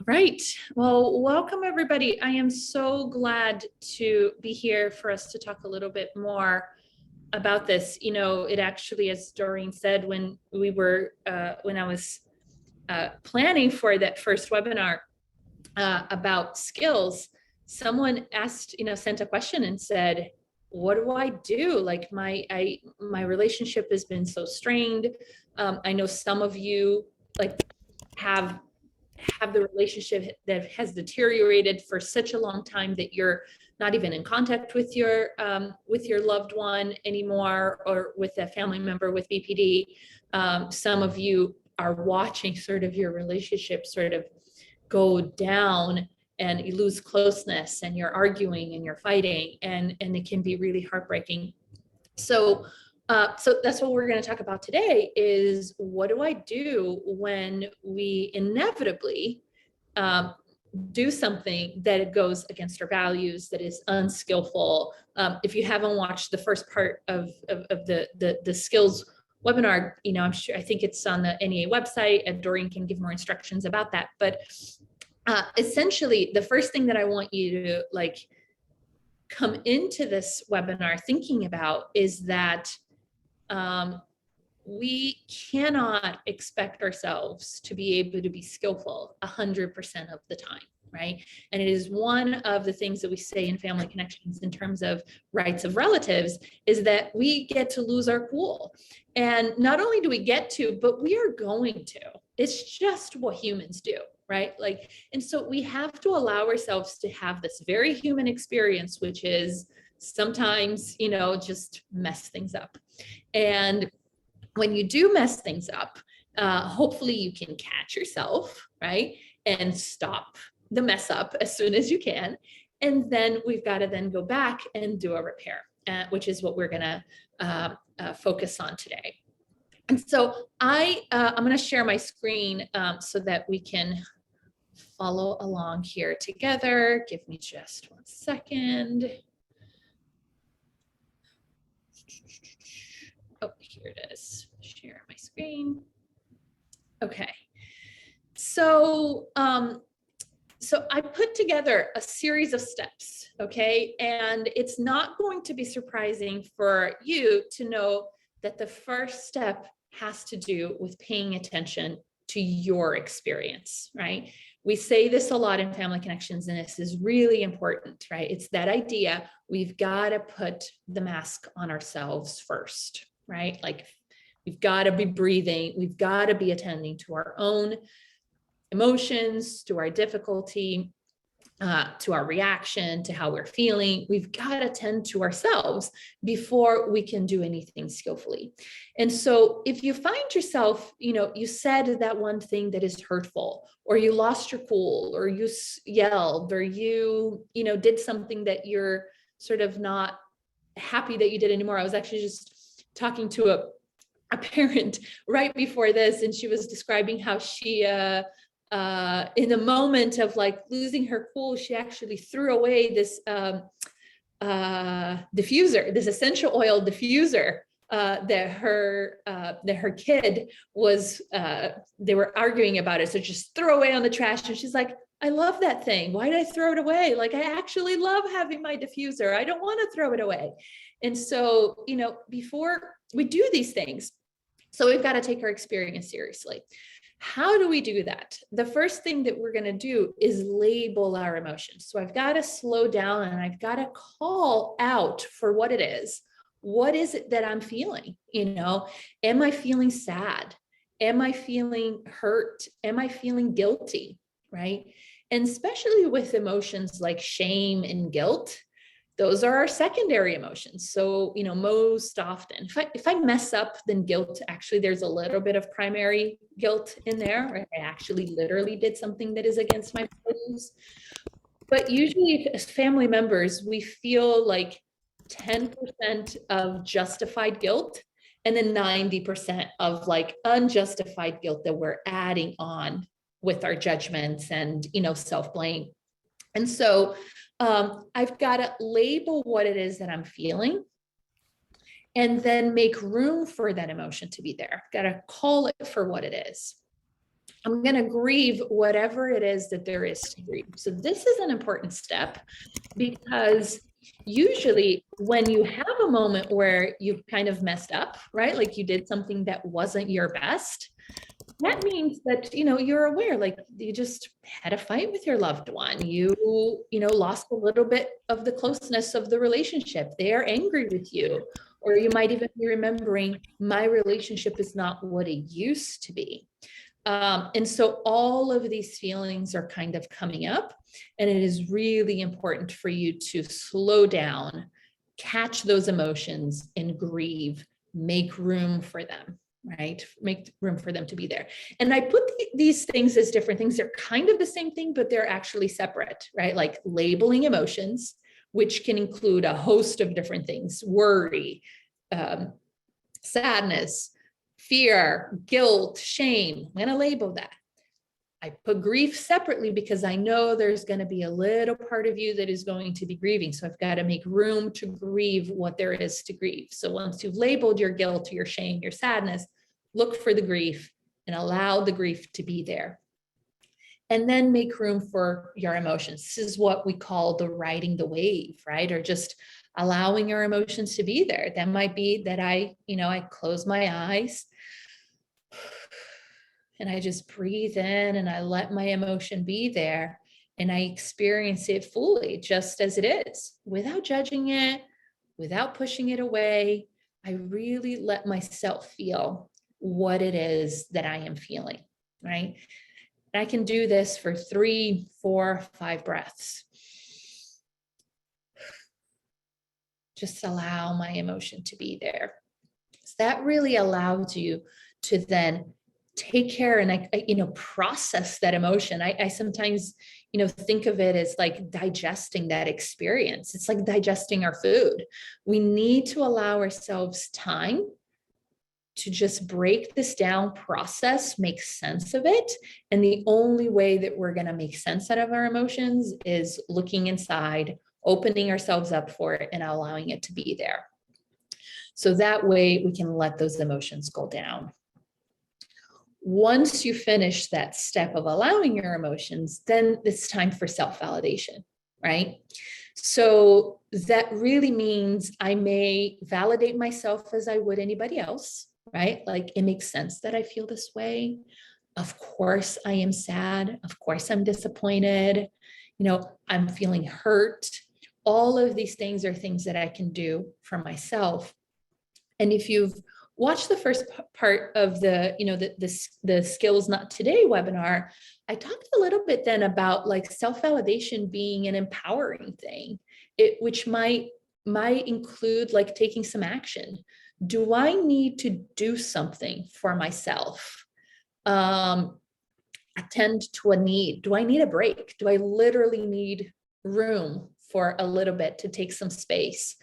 Right. Well, welcome everybody. I am so glad to be here for us to talk a little bit more about this. It actually, as Doreen said, when I was planning for that first webinar about skills, someone asked, sent a question and said, "What do I do? Like my relationship has been so strained. I know some of you like have the relationship that has deteriorated for such a long time that you're not even in contact with your loved one anymore, or with a family member with BPD. Some of you are watching sort of your relationship sort of go down, and you lose closeness, and you're arguing and you're fighting, and it can be really heartbreaking. So that's what we're going to talk about today, is what do I do when we inevitably do something that goes against our values, that is unskillful. If you haven't watched the first part of the skills webinar, I think it's on the NEA website, and Doreen can give more instructions about that. But essentially, the first thing that I want you to come into this webinar thinking about is that we cannot expect ourselves to be able to be skillful 100% of the time, right? And it is one of the things that we say in Family Connections in terms of rights of relatives, is that we get to lose our cool. And not only do we get to, but we are going to. It's just what humans do, right? And so we have to allow ourselves to have this very human experience, which is sometimes, just mess things up. And when you do mess things up, hopefully you can catch yourself, right? And stop the mess up as soon as you can. And then we've got to then go back and do a repair, which is what we're going to focus on today. And so I'm going to share my screen so that we can follow along here together. Give me just 1 second. Oh, here it is. Share my screen. Okay. So I put together a series of steps, okay? And it's not going to be surprising for you to know that the first step has to do with paying attention to your experience, right? We say this a lot in Family Connections, and this is really important, right? It's that idea, we've got to put the mask on ourselves first, right? We've got to be breathing, we've got to be attending to our own emotions, to our difficulty, to our reaction, to how we're feeling. We've got to tend to ourselves before we can do anything skillfully. And so if you find yourself, you said that one thing that is hurtful, or you lost your cool, or you yelled, or you did something that you're sort of not happy that you did anymore. I was actually just talking to a parent right before this, and she was describing how she in the moment of losing her cool, she actually threw away this diffuser, this essential oil diffuser that her kid was, they were arguing about it. So just throw away on the trash. And she's like, I love that thing. Why did I throw it away? I actually love having my diffuser. I don't want to throw it away. And so, before we do these things, so we've got to take our experience seriously. How do we do that? The first thing that we're going to do is label our emotions. So I've got to slow down, and I've got to call out for what it is. What is it that I'm feeling? Am I feeling sad? Am I feeling hurt? Am I feeling guilty? Right? And especially with emotions like shame and guilt, those are our secondary emotions. So, most often, if I mess up, then guilt, actually, there's a little bit of primary guilt in there, right? I actually literally did something that is against my values. But usually as family members, we feel 10% of justified guilt, and then 90% of unjustified guilt that we're adding on with our judgments and, self-blame. And so I've got to label what it is that I'm feeling, and then make room for that emotion to be there. I've got to call it for what it is. I'm going to grieve whatever it is that there is to grieve. So this is an important step, because usually when you have a moment where you've kind of messed up, right? Like you did something that wasn't your best, that means that, you're aware, like you just had a fight with your loved one. You lost a little bit of the closeness of the relationship. They are angry with you. Or you might even be remembering, my relationship is not what it used to be. And so all of these feelings are kind of coming up, and it is really important for you to slow down, catch those emotions, and grieve, make room for them, right? Make room for them to be there. And I put these things as different things. They're kind of the same thing, but they're actually separate, right? Like labeling emotions, which can include a host of different things: worry, sadness, fear, guilt, shame. I'm going to label that. I put grief separately because I know there's going to be a little part of you that is going to be grieving. So I've got to make room to grieve what there is to grieve. So once you've labeled your guilt, your shame, your sadness, look for the grief and allow the grief to be there. And then make room for your emotions. This is what we call the riding the wave, right? Or just allowing your emotions to be there. That might be that I close my eyes and I just breathe in and I let my emotion be there, and I experience it fully, just as it is, without judging it, without pushing it away. I really let myself feel what it is that I am feeling, right? And I can do this for 3, 4, 5 breaths. Just allow my emotion to be there. So that really allows you to then take care and process that emotion. I sometimes think of it as like digesting that experience. It's like digesting our food. We need to allow ourselves time to just break this down, process, make sense of it. And the only way that we're going to make sense out of our emotions is looking inside, opening ourselves up for it, and allowing it to be there. So that way we can let those emotions go down. Once you finish that step of allowing your emotions, then it's time for self-validation, right? So that really means I may validate myself as I would anybody else, right? Like, it makes sense that I feel this way. Of course, I am sad. Of course, I'm disappointed. I'm feeling hurt. All of these things are things that I can do for myself. And if you've watched the first part of the Skills Not Today webinar, I talked a little bit then about like self-validation being an empowering thing, which might include like taking some action. Do I need to do something for myself? Attend to a need. Do I need a break? Do I literally need room for a little bit to take some space?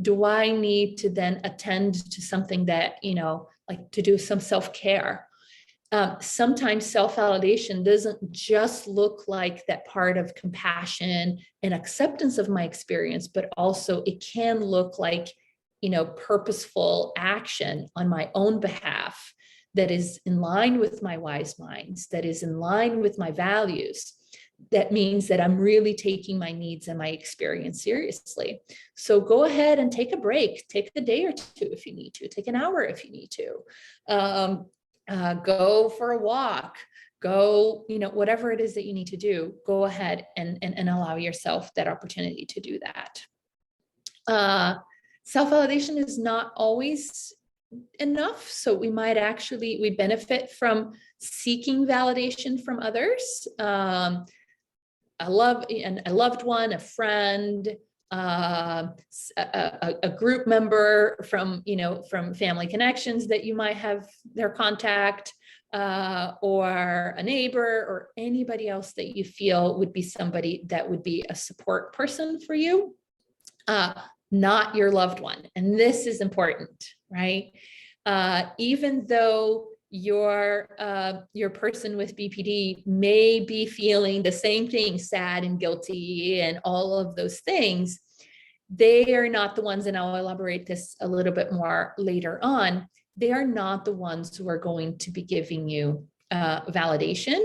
Do I need to then attend to something that, like to do some self-care? Sometimes self-validation doesn't just look like that part of compassion and acceptance of my experience, but also it can look like, purposeful action on my own behalf that is in line with my wise minds, that is in line with my values. That means that I'm really taking my needs and my experience seriously. So go ahead and take a break. Take a day or two if you need to. Take an hour if you need to. Go for a walk. Go, whatever it is that you need to do, go ahead and allow yourself that opportunity to do that. Self-validation is not always enough. So we benefit from seeking validation from others. A loved one, a friend, a group member from family connections that you might have their contact, or a neighbor, or anybody else that you feel would be somebody that would be a support person for you, not your loved one. And this is important, right? Even though your person with BPD may be feeling the same thing, sad and guilty and all of those things, they are not the ones, and I'll elaborate this a little bit more later on, they are not the ones who are going to be giving you validation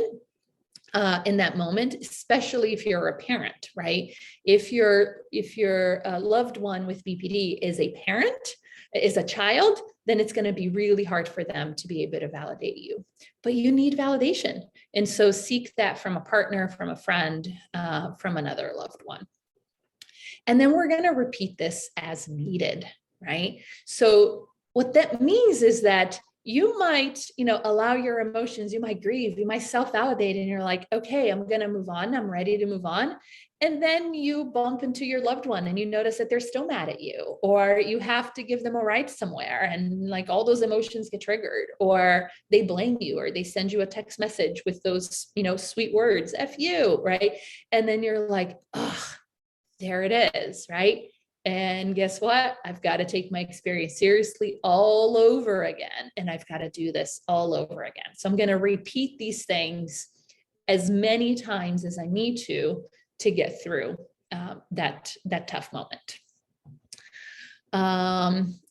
in that moment, especially if you're a parent, right? If your loved one with BPD is a parent, is a child, then it's going to be really hard for them to be able to validate you. But you need validation. And so seek that from a partner, from a friend, from another loved one. And then we're going to repeat this as needed, right? So what that means is that you might, allow your emotions, you might grieve, you might self-validate, and you're like, okay, I'm going to move on. I'm ready to move on. And then you bump into your loved one and you notice that they're still mad at you, or you have to give them a ride somewhere, and like all those emotions get triggered, or they blame you, or they send you a text message with those, sweet words, F you, right? And then you're like, oh, there it is, right? And guess what? I've got to take my experience seriously all over again. And I've got to do this all over again. So I'm going to repeat these things as many times as I need to get through that tough moment.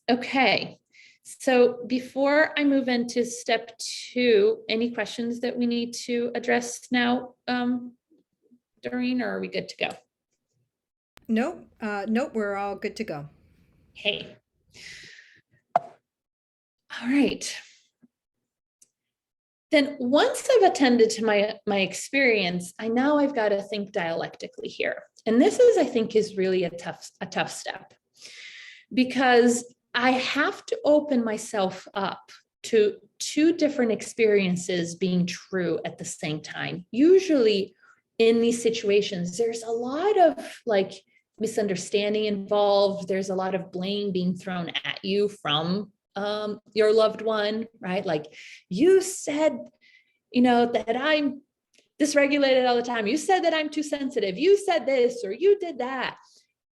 Okay. So before I move into step 2, any questions that we need to address now, Doreen, or are we good to go? Nope. Nope. We're all good to go. Okay. All right. Then once I've attended to my experience, I've got to think dialectically here. And this is, I think, is really a tough step, because I have to open myself up to 2 different experiences being true at the same time. Usually in these situations, there's a lot of like misunderstanding involved. There's a lot of blame being thrown at you from your loved one, right? Like, you said, that I'm dysregulated all the time. You said that I'm too sensitive. You said this, or you did that.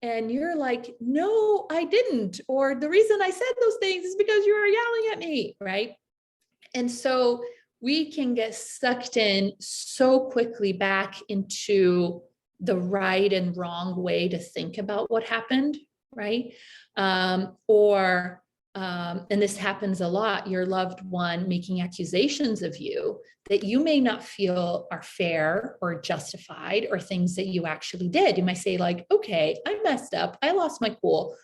And you're like, no, I didn't. Or the reason I said those things is because you were yelling at me, right? And so we can get sucked in so quickly back into the right and wrong way to think about what happened, right? And this happens a lot, your loved one making accusations of you that you may not feel are fair or justified, or things that you actually did. You might say like, okay, I messed up, I lost my cool,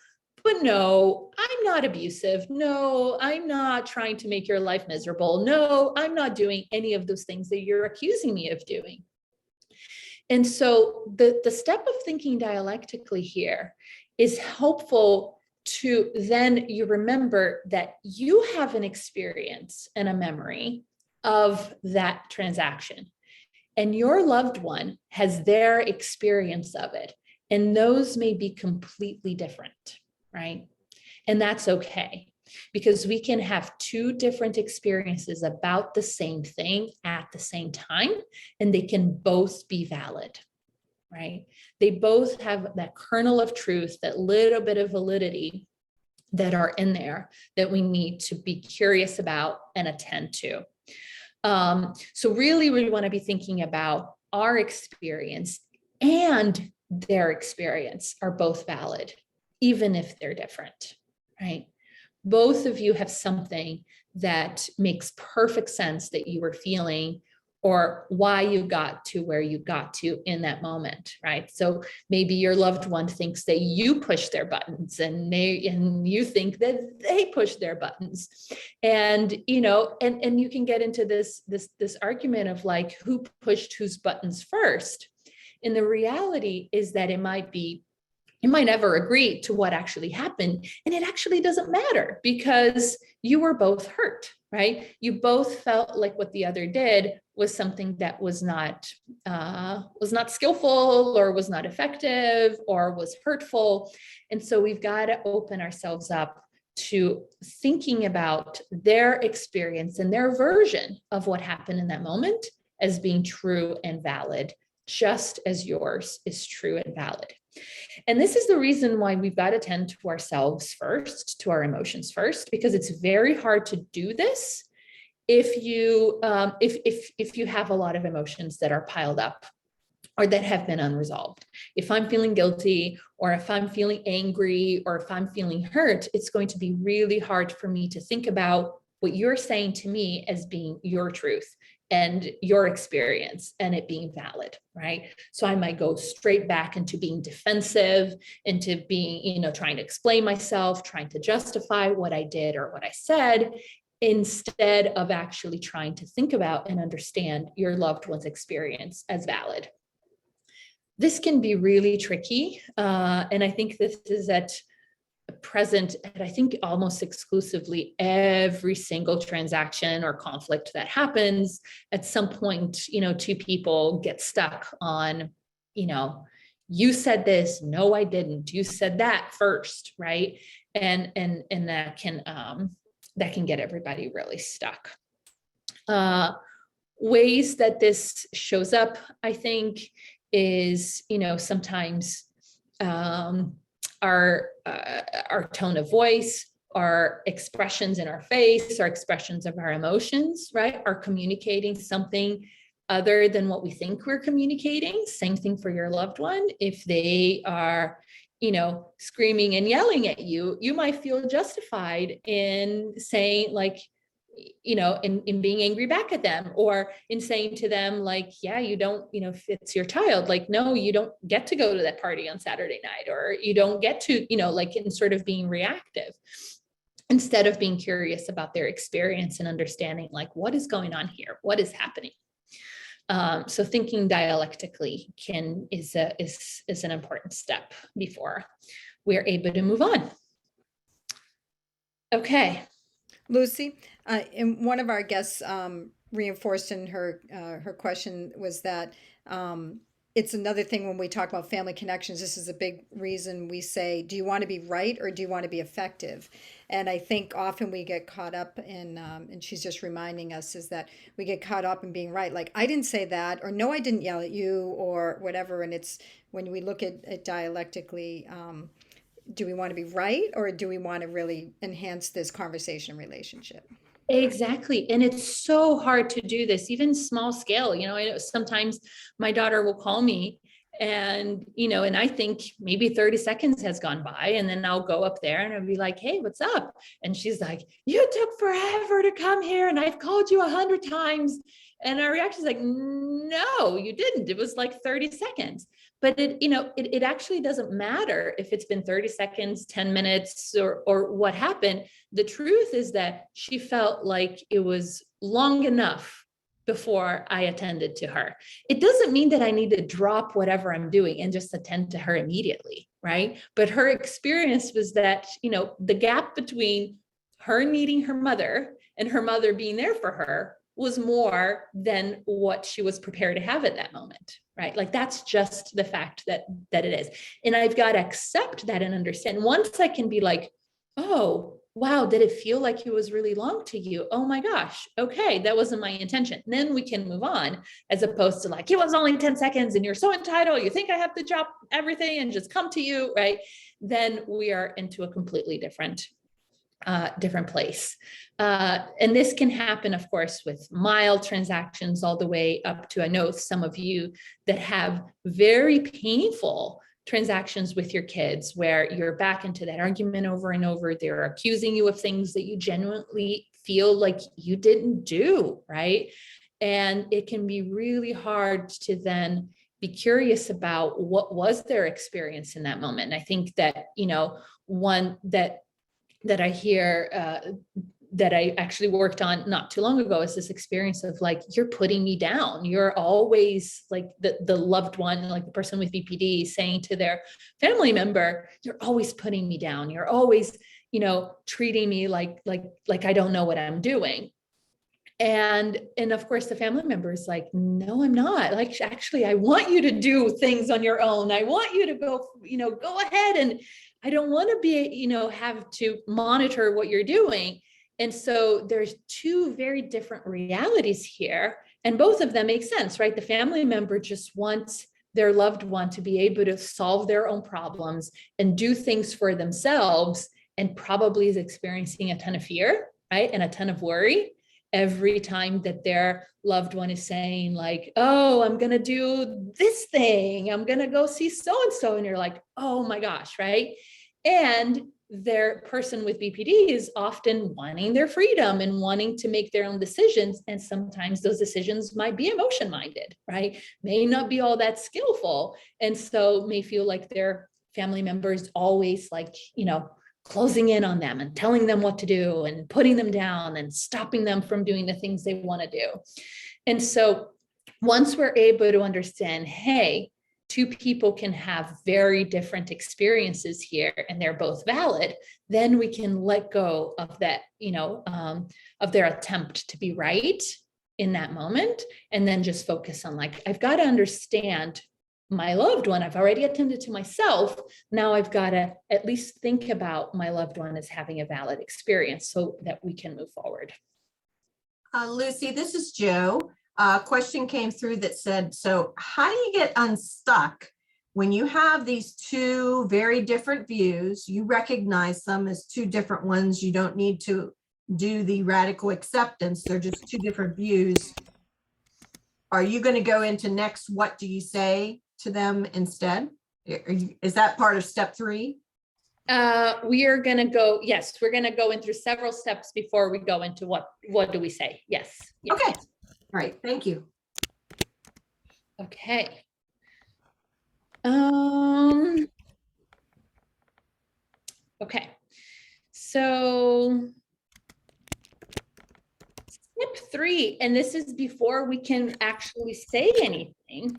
but no, I'm not abusive. No, I'm not trying to make your life miserable. No, I'm not doing any of those things that you're accusing me of doing. And so the step of thinking dialectically here is helpful to then you remember that you have an experience and a memory of that transaction, and your loved one has their experience of it. And those may be completely different, right? And that's okay, because we can have 2 different experiences about the same thing at the same time, and they can both be valid, right? They both have that kernel of truth, that little bit of validity that are in there that we need to be curious about and attend to. So really, we want to be thinking about our experience and their experience are both valid, even if they're different, right? Both of you have something that makes perfect sense that you were feeling, or why you got to where you got to in that moment, right? So maybe your loved one thinks that you push their buttons, and you think that they push their buttons, and and you can get into this argument of like, who pushed whose buttons first. And the reality is that it might never agree to what actually happened. And it actually doesn't matter, because you were both hurt, right? You both felt like what the other did was something that was not skillful, or was not effective, or was hurtful. And so we've got to open ourselves up to thinking about their experience and their version of what happened in that moment as being true and valid, just as yours is true and valid. And this is the reason why we've got to tend to ourselves first, to our emotions first, because it's very hard to do this if you have a lot of emotions that are piled up or that have been unresolved. If I'm feeling guilty, or if I'm feeling angry, or if I'm feeling hurt, it's going to be really hard for me to think about what you're saying to me as being your truth. and your experience and it being valid, right? So I might go straight back into being defensive, into being, trying to explain myself, trying to justify what I did or what I said, instead of actually trying to think about and understand your loved one's experience as valid. This can be really tricky. And I think this is present at, I think, almost exclusively every single transaction or conflict that happens. At some point, two people get stuck on, you said this, no, I didn't, you said that first, right? And that can get everybody really stuck. Ways that this shows up, I think, is, sometimes our tone of voice, our expressions in our face, our expressions of our emotions, right, are communicating something other than what we think we're communicating. Same thing for your loved one. If they are, screaming and yelling at you, you might feel justified in saying, like, in being angry back at them, or in saying to them, like, yeah, you don't, if it's your child, like, no, you don't get to go to that party on Saturday night, or you don't get to, like, in sort of being reactive, instead of being curious about their experience and understanding, like, what is going on here? What is happening? So thinking dialectically is an important step before we're able to move on. Okay. Lucy, and one of our guests reinforced in her question was that it's another thing when we talk about family connections. This is a big reason we say, do you want to be right or do you want to be effective? And I think often we get caught up in, and she's just reminding us, is that we get caught up in being right. Like, I didn't say that, or no, I didn't yell at you, or whatever. And it's when we look at it dialectically, do we want to be right, or do we want to really enhance this conversation relationship? Exactly. And it's so hard to do this, even small scale. I know sometimes my daughter will call me and, and I think maybe 30 seconds has gone by, and then I'll go up there and I'll be like, hey, what's up? And she's like, you took forever to come here and I've called you 100 times. And our reaction is like, no, you didn't. It was like 30 seconds. But it actually doesn't matter if it's been 30 seconds, 10 minutes, or what happened. The truth is that she felt like it was long enough before I attended to her. It doesn't mean that I need to drop whatever I'm doing and just attend to her immediately, right? But her experience was that, the gap between her needing her mother and her mother being there for her was more than what she was prepared to have at that moment, right? Like, that's just the fact that it is. And I've got to accept that and understand. Once I can be like, oh, wow, did it feel like it was really long to you? Oh my gosh, okay, that wasn't my intention. And then we can move on, as opposed to like, it was only 10 seconds and you're so entitled, you think I have to drop everything and just come to you, right? Then we are into a completely different place. And this can happen, of course, with mild transactions all the way up to, I know some of you that have very painful transactions with your kids, where you're back into that argument over and over. They're accusing you of things that you genuinely feel like you didn't do, right? And it can be really hard to then be curious about what was their experience in that moment. And I think that, one that I hear that I actually worked on not too long ago is this experience of like, you're putting me down. You're always like the loved one, like the person with BPD saying to their family member, you're always putting me down. You're always, treating me like I don't know what I'm doing. And of course the family member is like, no, I'm not. Like, actually, I want you to do things on your own. I want you to go, go ahead. And I don't want to be, have to monitor what you're doing. And so there's two very different realities here. And both of them make sense, right? The family member just wants their loved one to be able to solve their own problems and do things for themselves, and probably is experiencing a ton of fear, right? And a ton of worry every time that their loved one is saying like, oh, I'm going to do this thing, I'm going to go see so-and-so. And you're like, oh my gosh, right? And their person with BPD is often wanting their freedom and wanting to make their own decisions. And sometimes those decisions might be emotion minded, right? May not be all that skillful. And so may feel like their family members always like, closing in on them and telling them what to do and putting them down and stopping them from doing the things they want to do. And so once we're able to understand, hey, two people can have very different experiences here and they're both valid, then we can let go of that, of their attempt to be right in that moment. And then just focus on like, I've got to understand my loved one. I've already attended to myself. Now I've got to at least think about my loved one as having a valid experience so that we can move forward. Lucy, this is Joe. A question came through that said, so how do you get unstuck when you have these two very different views? You recognize them as two different ones. You don't need to do the radical acceptance. They're just two different views. Are you going to go into next, what do you say to them instead? Is that part of step 3? We are going to go, yes, we're going to go into several steps before we go into what do we say? Yes. Okay. All right. Thank you. Okay. Okay. So step 3, and this is before we can actually say anything,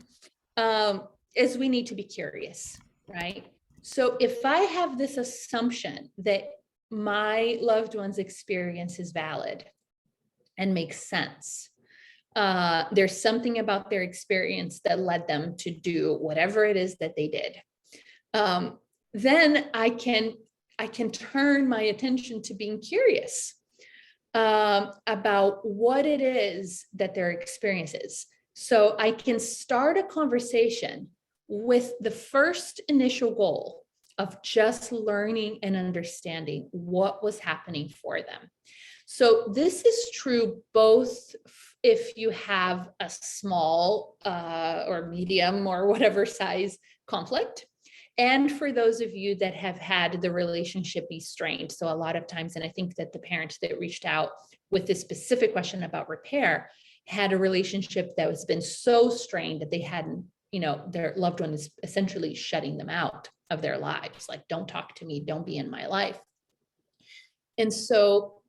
is we need to be curious, right? So if I have this assumption that my loved one's experience is valid and makes sense, there's something about their experience that led them to do whatever it is that they did, then I can turn my attention to being curious about what it is that their experience is. So I can start a conversation with the first initial goal of just learning and understanding what was happening for them. So this is true both if you have a small or medium or whatever size conflict, and for those of you that have had the relationship be strained. So a lot of times, and I think that the parents that reached out with this specific question about repair had a relationship that has been so strained that they hadn't, their loved one is essentially shutting them out of their lives. Like, don't talk to me, don't be in my life. And so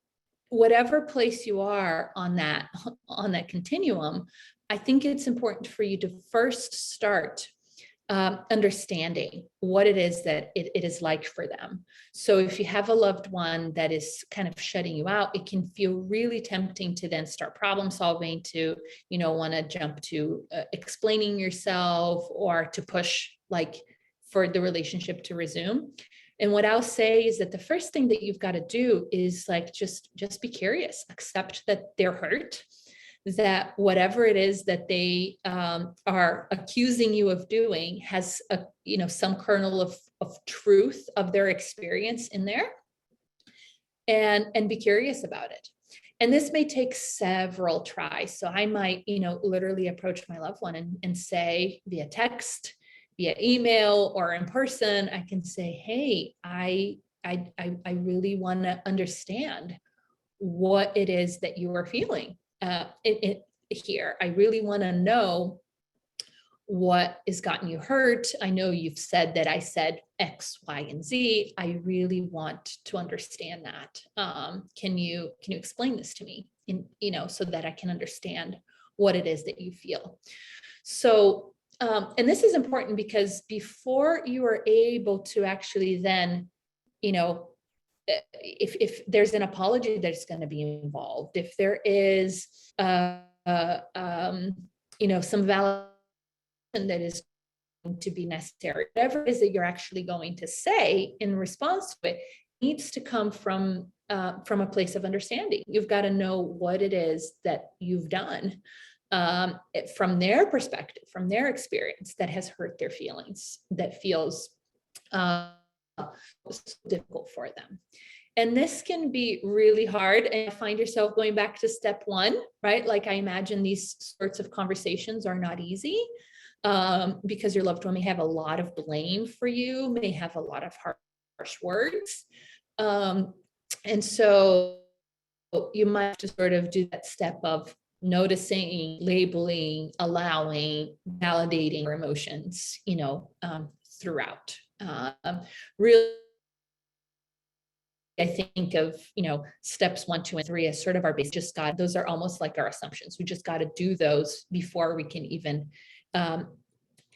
whatever place you are on that continuum, I think it's important for you to first start understanding what it is that it is like for them. So if you have a loved one that is kind of shutting you out, it can feel really tempting to then start problem solving, to, want to jump to explaining yourself, or to push like for the relationship to resume. And what I'll say is that the first thing that you've got to do is like, just be curious, accept that they're hurt, that whatever it is that they are accusing you of doing has some kernel of truth of their experience in there, and be curious about it. And this may take several tries. So I might, literally approach my loved one and say via text, via email, or in person, I can say, hey, I really want to understand what it is that you are feeling here. I really want to know what has gotten you hurt. I know you've said that I said X, Y, and Z. I really want to understand that. Can you explain this to me, so that I can understand what it is that you feel? So, and this is important because before you are able to actually then, if there's an apology that's going to be involved, if there is, some validation that is going to be necessary, whatever it is that you're actually going to say in response to it needs to come from a place of understanding. You've got to know what it is that you've done from their perspective, from their experience, that has hurt their feelings, that feels difficult for them. And this can be really hard, and find yourself going back to step 1, right? Like, I imagine these sorts of conversations are not easy because your loved one may have a lot of blame for you, may have a lot of harsh words. And so you might have to sort of do that step of noticing, labeling, allowing, validating your emotions, throughout. Really, I think of, steps 1, 2, and 3 as sort of our base. Those are almost like our assumptions. We just got to do those before we can even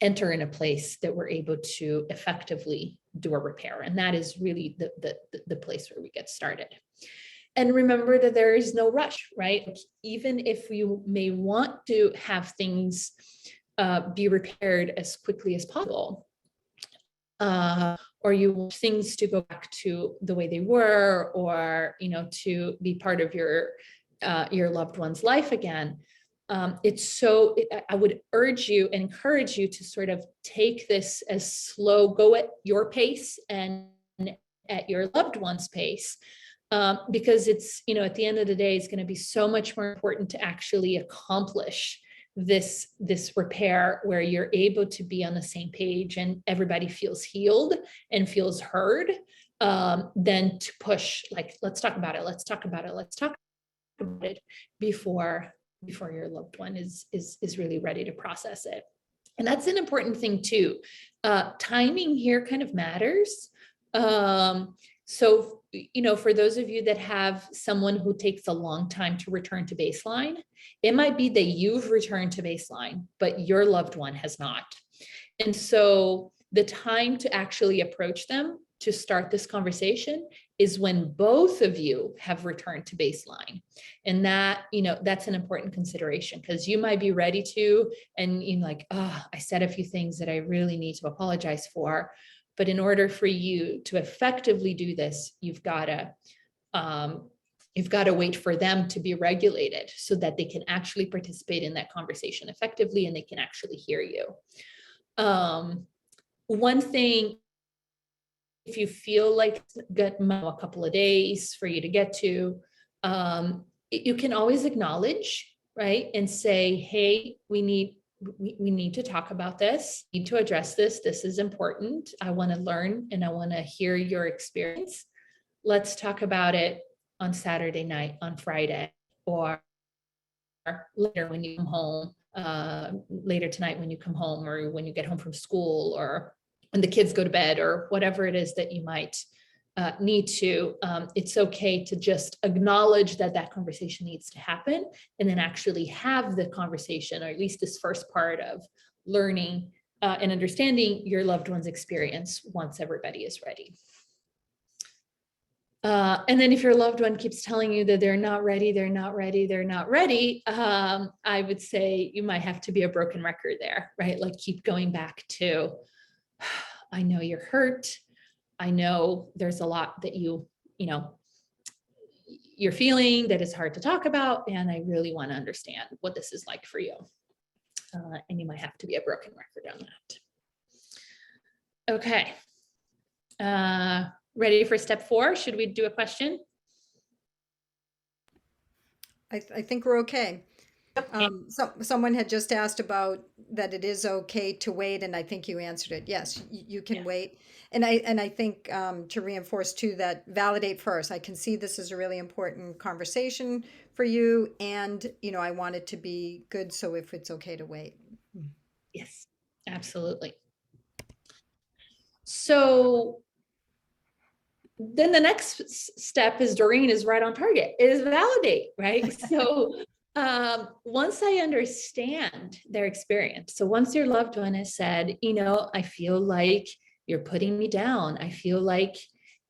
enter in a place that we're able to effectively do a repair. And that is really the place where we get started. And remember that there is no rush, right? Even if you may want to have things be repaired as quickly as possible, or you want things to go back to the way they were, or to be part of your loved one's life again. I would encourage you to sort of take this as slow, go at your pace and at your loved one's pace. Because it's, at the end of the day, it's going to be so much more important to actually accomplish this repair where you're able to be on the same page and everybody feels healed and feels heard, than to push, like, let's talk about it before your loved one is really ready to process it. And that's an important thing too. Timing here kind of matters. So, for those of you that have someone who takes a long time to return to baseline, it might be that you've returned to baseline, but your loved one has not. And so the time to actually approach them to start this conversation is when both of you have returned to baseline. And that, that's an important consideration, because you might be ready to, and I said a few things that I really need to apologize for. But in order for you to effectively do this, you've got to wait for them to be regulated so that they can actually participate in that conversation effectively and they can actually hear you. One thing, if you feel like it's a couple of days for you to get to, you can always acknowledge, right? And say, hey, we need to talk about this, need to address this. This is important. I want to learn and I want to hear your experience. Let's talk about it on Saturday night, on Friday, or later when you come home, later tonight when you come home, or when you get home from school, or when the kids go to bed, or whatever it is that you might need to. It's okay to just acknowledge that conversation needs to happen, and then actually have the conversation, or at least this first part of learning and understanding your loved one's experience once everybody is ready. And then if your loved one keeps telling you that they're not ready, I would say you might have to be a broken record there, right? Like, keep going back to, I know you're hurt. I know there's a lot that you're feeling that is hard to talk about, and I really want to understand what this is like for you. And you might have to be a broken record on that. Okay. Ready for step 4? Should we do a question? I think we're okay. Someone had just asked about that it is okay to wait, and I think you answered it. Yes, you can wait. And I think to reinforce too, that validate first. I can see this is a really important conversation for you, and I want it to be good. So if it's okay to wait. Yes, absolutely. So then the next step, is Doreen is right on target, is validate, right? So once I understand their experience, so once your loved one has said, I feel like you're putting me down, I feel like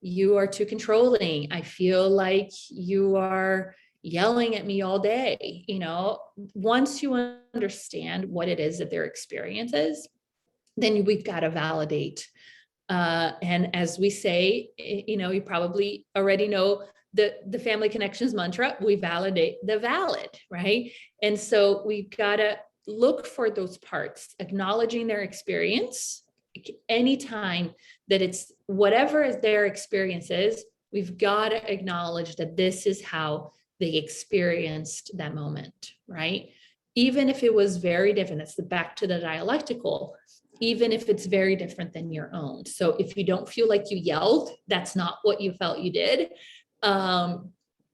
you are too controlling, I feel like you are yelling at me all day, once you understand what it is that their experience is, then we've got to validate. And as we say, you probably already know the family connections mantra, we validate the valid, right? And so we've got to look for those parts, acknowledging their experience. Anytime that it's whatever their experience is, we've got to acknowledge that this is how they experienced that moment, right? Even if it was very different, it's back to the dialectical. even if it's very different than your own. So if you don't feel like you yelled, that's not what you felt you did,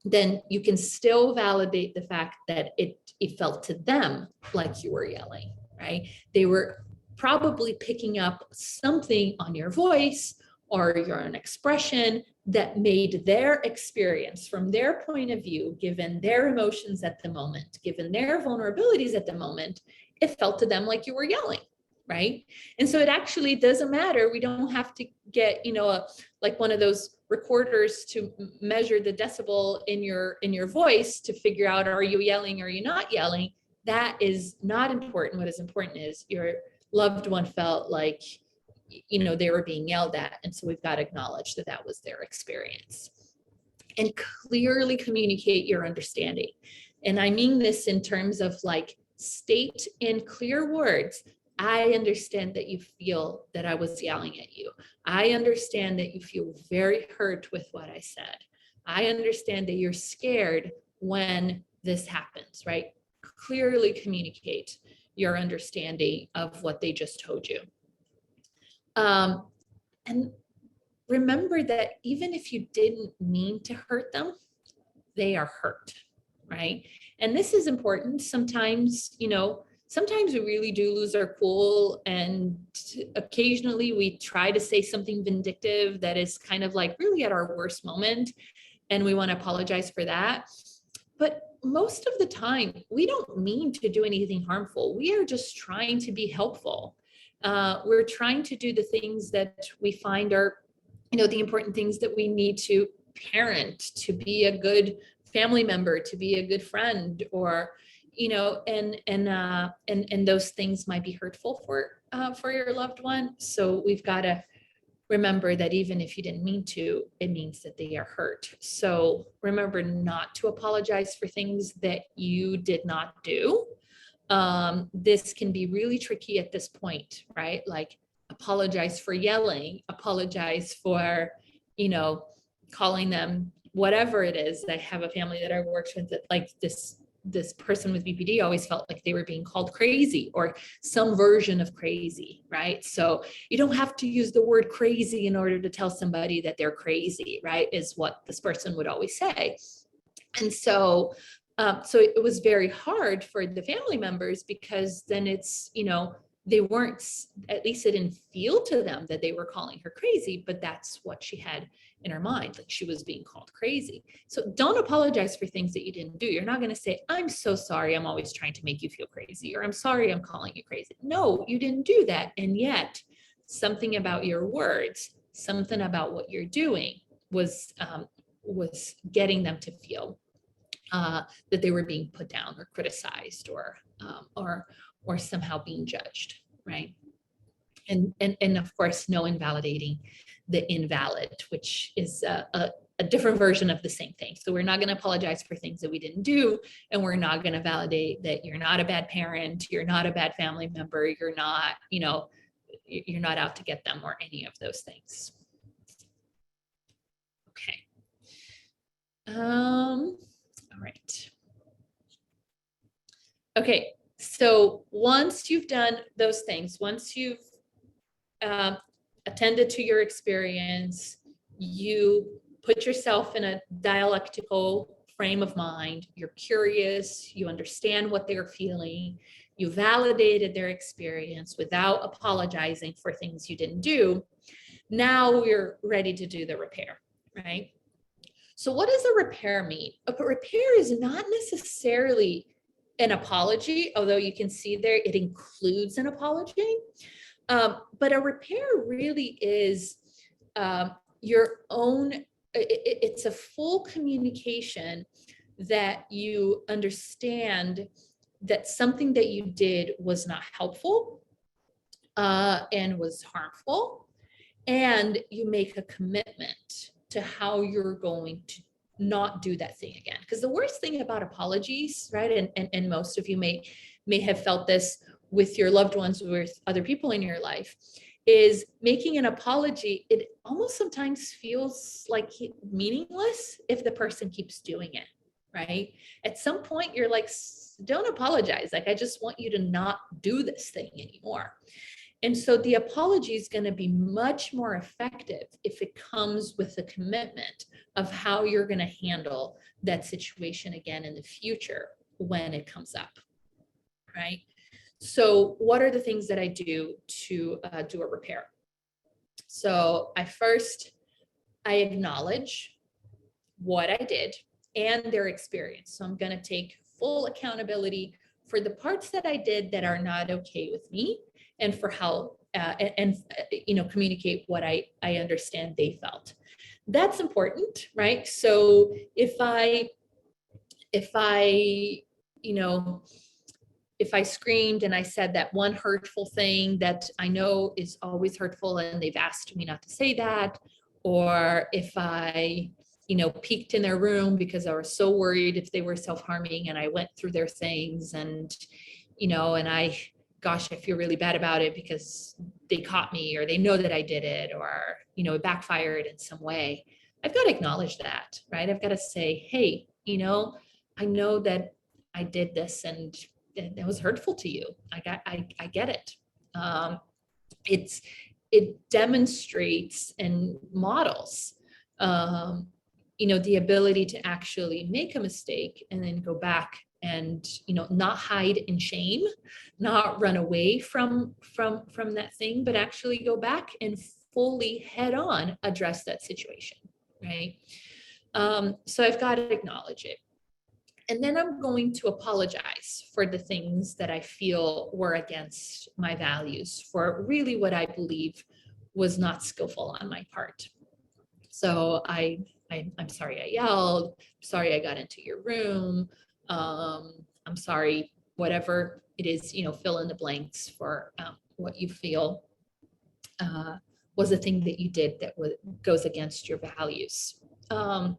then you can still validate the fact that it felt to them like you were yelling, right? They were probably picking up something on your voice or your own expression that made their experience from their point of view, given their emotions at the moment, given their vulnerabilities at the moment, it felt to them like you were yelling, right? And so it actually doesn't matter. We don't have to get, like one of those recorders to measure the decibel in your voice to figure out, are you yelling or are you not yelling? That is not important. What is important is your loved one felt like, they were being yelled at. And so we've got to acknowledge that that was their experience and clearly communicate your understanding. And I mean this in terms of like, state in clear words, I understand that you feel that I was yelling at you. I understand that you feel very hurt with what I said. I understand that you're scared when this happens, right? Clearly communicate your understanding of what they just told you. And remember that even if you didn't mean to hurt them, they are hurt, right? And this is important. Sometimes, sometimes we really do lose our cool, and occasionally we try to say something vindictive that is kind of like really at our worst moment, and we want to apologize for that. But most of the time, we don't mean to do anything harmful. We are just trying to be helpful. We're trying to do the things that we find are, the important things that we need to parent, to be a good family member, to be a good friend, or, and those things might be hurtful for your loved one. So we've got to remember that even if you didn't mean to, it means that they are hurt. So remember not to apologize for things that you did not do. This can be really tricky at this point, right? Like, apologize for yelling, apologize for, calling them whatever it is. I have a family that I worked with that, like, this person with BPD always felt like they were being called crazy or some version of crazy, right? So you don't have to use the word crazy in order to tell somebody that they're crazy, right? Is what this person would always say. And so it was very hard for the family members, because then it's, they weren't, at least it didn't feel to them that they were calling her crazy, but that's what she had in her mind, like she was being called crazy. So don't apologize for things that you didn't do. You're not going to say, I'm so sorry, I'm always trying to make you feel crazy, or I'm sorry, I'm calling you crazy. No, you didn't do that. And yet something about your words, something about what you're doing was getting them to feel that they were being put down or criticized or somehow being judged, right? And of course, no invalidating the invalid, which is a different version of the same thing. So we're not going to apologize for things that we didn't do, and we're not going to validate that you're not a bad parent, you're not a bad family member, you're not, you're not out to get them, or any of those things. Okay. All right. Okay, so once you've done those things, once you've attended to your experience, you put yourself in a dialectical frame of mind, you're curious, you understand what they're feeling, you validated their experience without apologizing for things you didn't do. Now we're ready to do the repair, right? So what does a repair mean? A repair is not necessarily an apology, although you can see there it includes an apology. But a repair really is your own, it's a full communication that you understand that something that you did was not helpful and was harmful, and you make a commitment to how you're going to not do that thing again. Because the worst thing about apologies, right, and most of you may have felt this with your loved ones, with other people in your life, is making an apology. It almost sometimes feels like meaningless if the person keeps doing it, right? At some point you're like, don't apologize. Like, I just want you to not do this thing anymore. And so the apology is going to be much more effective if it comes with a commitment of how you're going to handle that situation again in the future when it comes up, right? So what are the things that I do to do a repair? So I acknowledge what I did and their experience. So I'm going to take full accountability for the parts that I did that are not okay with me, and for how communicate what I understand they felt. That's important, right? So if I screamed and I said that one hurtful thing that I know is always hurtful and they've asked me not to say that, or if I peeked in their room because I was so worried if they were self-harming, and I went through their things, and I feel really bad about it because they caught me, or they know that I did it, or it backfired in some way. I've got to acknowledge that, right? I've got to say, hey, I know that I did this and that was hurtful to you. I get it. It demonstrates and models, the ability to actually make a mistake and then go back and, not hide in shame, not run away from that thing, but actually go back and fully head on address that situation, right? So I've got to acknowledge it. And then I'm going to apologize for the things that I feel were against my values, for really what I believe was not skillful on my part. So I'm sorry I yelled, sorry I got into your room, I'm sorry, whatever it is, fill in the blanks for what you feel was a thing that you did that goes against your values. And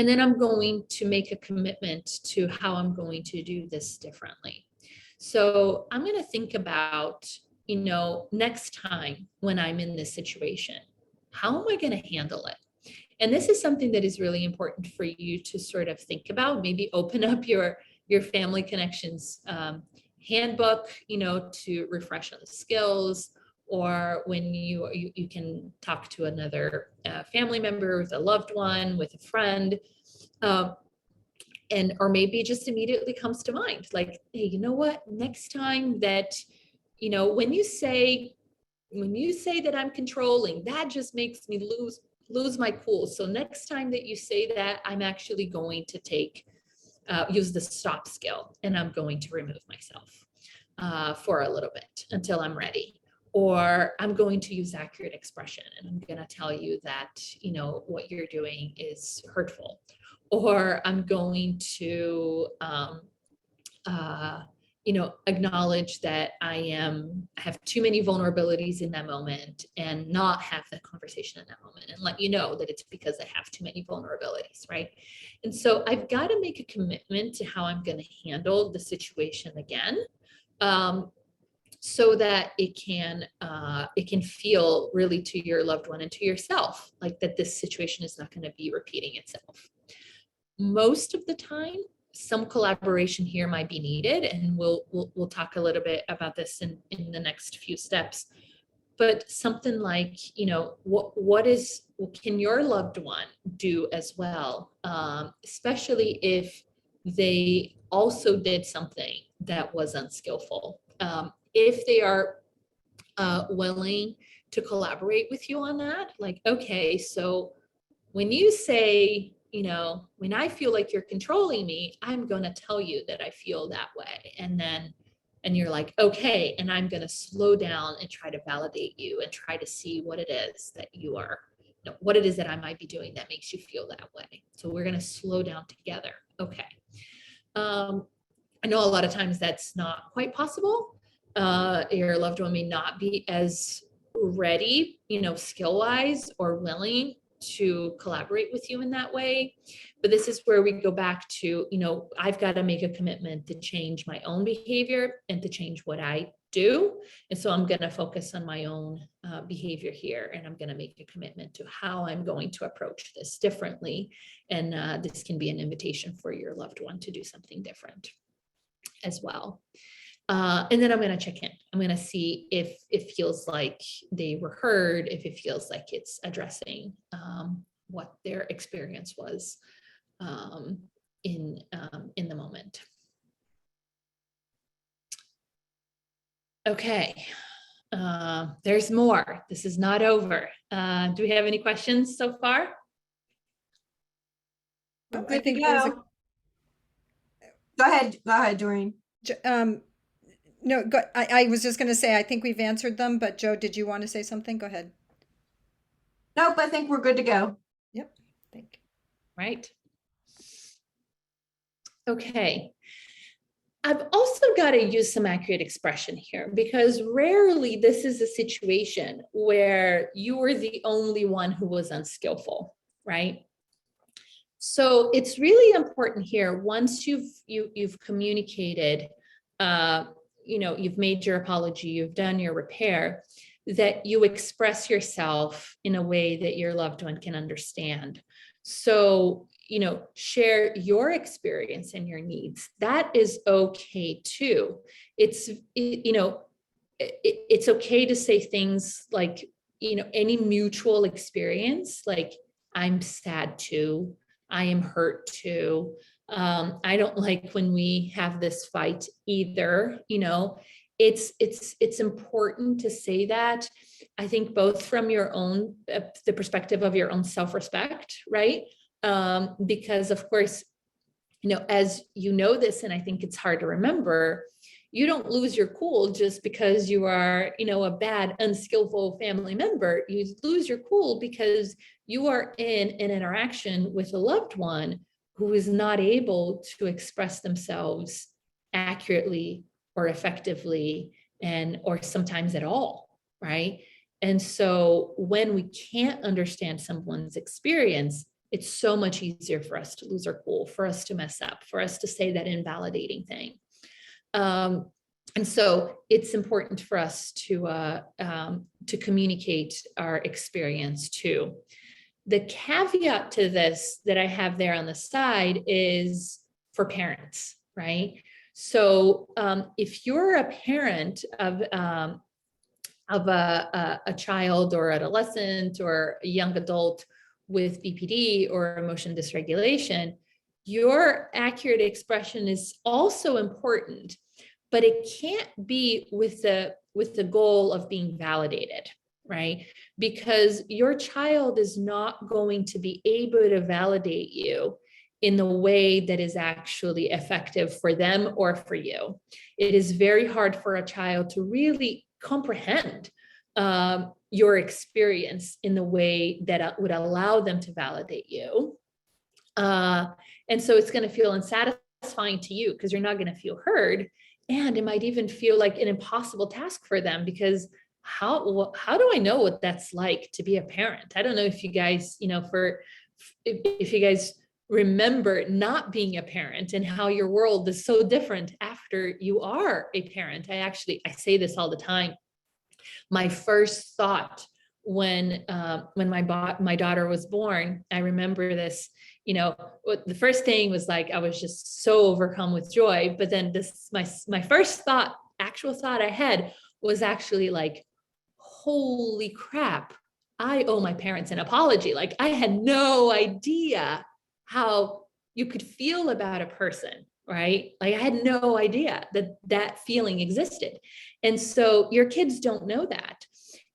then I'm going to make a commitment to how I'm going to do this differently. So I'm going to think about, next time when I'm in this situation, how am I going to handle it? And this is something that is really important for you to sort of think about. Maybe open up your family connections handbook, to refresh on the skills, or when you can talk to another family member, with a loved one, with a friend, or maybe just immediately comes to mind, like, hey, you know what, next time that, when you say that I'm controlling, that just makes me lose my cool. So next time that you say that, I'm actually going to use the stop skill, and I'm going to remove myself for a little bit until I'm ready. Or I'm going to use accurate expression, and I'm going to tell you that, what you're doing is hurtful. Or I'm going to, acknowledge that I have too many vulnerabilities in that moment, and not have the conversation in that moment, and let you know that it's because I have too many vulnerabilities, right? And so I've got to make a commitment to how I'm going to handle the situation again, so that it can feel really to your loved one and to yourself like that this situation is not going to be repeating itself. Most of the time, some collaboration here might be needed, and we'll talk a little bit about this in the next few steps. But something like, what can your loved one do as well, especially if they also did something that was unskillful. If they are willing to collaborate with you on that, like, okay, so when you say, when I feel like you're controlling me, I'm going to tell you that I feel that way. And you're like, okay, and I'm going to slow down and try to validate you and try to see what it is that you are, what it is that I might be doing that makes you feel that way. So we're going to slow down together. Okay. I know a lot of times that's not quite possible. Your loved one may not be as ready, skill-wise or willing to collaborate with you in that way. But this is where we go back to, I've got to make a commitment to change my own behavior and to change what I do. And so I'm going to focus on my own behavior here, and I'm going to make a commitment to how I'm going to approach this differently. And this can be an invitation for your loved one to do something different as well. And then I'm going to check in. I'm going to see if it feels like they were heard, if it feels like it's addressing what their experience was in the moment. Okay, there's more. This is not over. Do we have any questions so far? I think there's a, Go ahead, Doreen. no, I was just going to say, I think we've answered them, but Joe, did you want to say something? Go ahead. Nope, I think we're good to go. Yep, thank you. Right. Okay. I've also got to use some accurate expression here, because rarely this is a situation where you were the only one who was unskillful, right? So it's really important here, once you've communicated, you've made your apology, you've done your repair, that you express yourself in a way that your loved one can understand. So, share your experience and your needs. That is okay too. It's okay to say things like, any mutual experience, like, I'm sad too, I am hurt too. I don't like when we have this fight either. It's important to say that. I think both from your own, the perspective of your own self-respect, right? Because of course, as you know this, and I think it's hard to remember, you don't lose your cool just because you are, a bad, unskillful family member. You lose your cool because you are in an interaction with a loved one who is not able to express themselves accurately or effectively, or sometimes at all, right? And so when we can't understand someone's experience, it's so much easier for us to lose our cool, for us to mess up, for us to say that invalidating thing. And so it's important for us to communicate our experience too. The caveat to this that I have there on the side is for parents, right? So if you're a parent of a child or adolescent or a young adult with BPD or emotion dysregulation, your accurate expression is also important, but it can't be with the goal of being validated, right? Because your child is not going to be able to validate you in the way that is actually effective for them or for you. It is very hard for a child to really comprehend your experience in the way that would allow them to validate you. And so it's going to feel unsatisfying to you because you're not going to feel heard. And it might even feel like an impossible task for them, because how do I know what that's like to be a parent? I don't know if you guys, if you guys remember not being a parent and how your world is so different after you are a parent. I say this all the time. My first thought when my daughter was born, I remember this, the first thing was like, I was just so overcome with joy. But then my first actual thought I had was actually like, holy crap, I owe my parents an apology. Like, I had no idea how you could feel about a person, right? Like, I had no idea that feeling existed. And so your kids don't know that.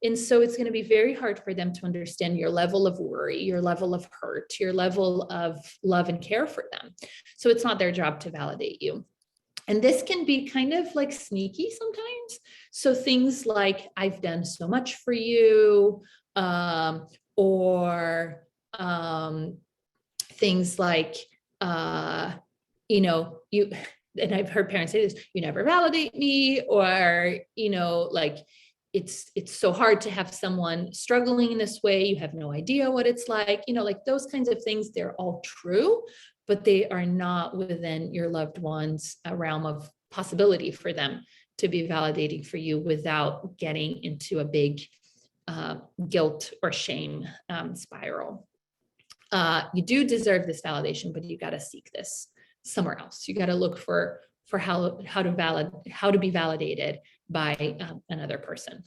And so it's going to be very hard for them to understand your level of worry, your level of hurt, your level of love and care for them. So it's not their job to validate you. And this can be kind of like sneaky sometimes. So things like, I've done so much for you, or things like, you, and I've heard parents say this, you never validate me, or, like, it's so hard to have someone struggling in this way. You have no idea what it's like, like those kinds of things. They're all true, but they are not within your loved one's realm of possibility for them to be validating for you without getting into a big guilt or shame spiral. You do deserve this validation, but you got to seek this somewhere else. You got to look for for how to be validated by another person.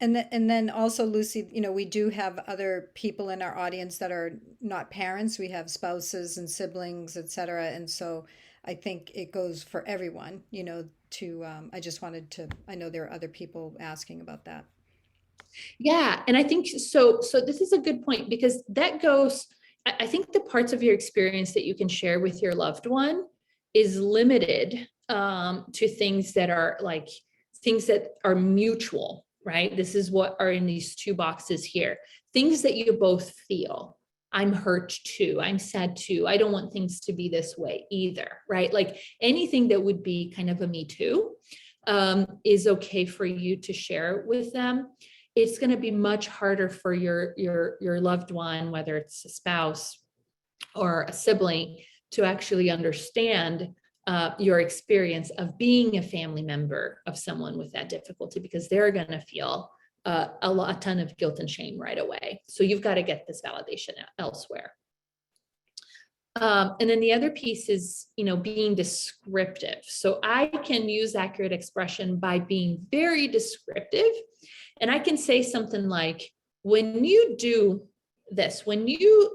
And then also, Lucy, we do have other people in our audience that are not parents. We have spouses and siblings, et cetera. And so I think it goes for everyone, I just wanted to, I know there are other people asking about that. Yeah. And I think so this is a good point, because that goes, I think the parts of your experience that you can share with your loved one is limited to things that are mutual, right? This is what are in these two boxes here. Things that you both feel. I'm hurt too. I'm sad too. I don't want things to be this way either, right? Like anything that would be kind of a me too is okay for you to share with them. It's going to be much harder for your loved one, whether it's a spouse or a sibling, to actually understand your experience of being a family member of someone with that difficulty, because they're going to feel a ton of guilt and shame right away. So you've got to get this validation elsewhere. And then the other piece is, being descriptive. So I can use accurate expression by being very descriptive. And I can say something like, when you do this, when you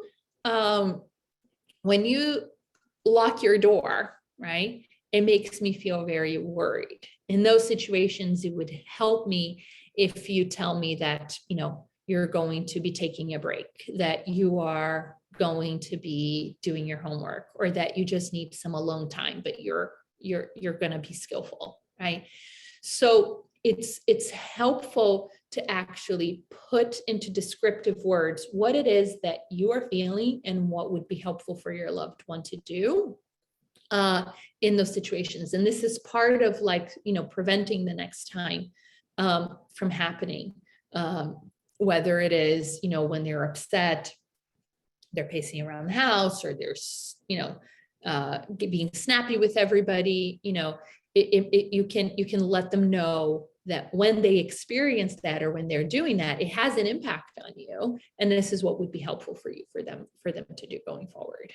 lock your door, right, it makes me feel very worried. In those situations, it would help me if you tell me that, you're going to be taking a break, that you are going to be doing your homework, or that you just need some alone time, but you're going to be skillful, right? So it's helpful to actually put into descriptive words what it is that you are feeling and what would be helpful for your loved one to do in those situations. And this is part of preventing the next time from happening, whether it is, when they're upset, they're pacing around the house, or they're, being snappy with everybody, you can let them know that when they experience that, or when they're doing that, it has an impact on you. And this is what would be helpful for them to do going forward.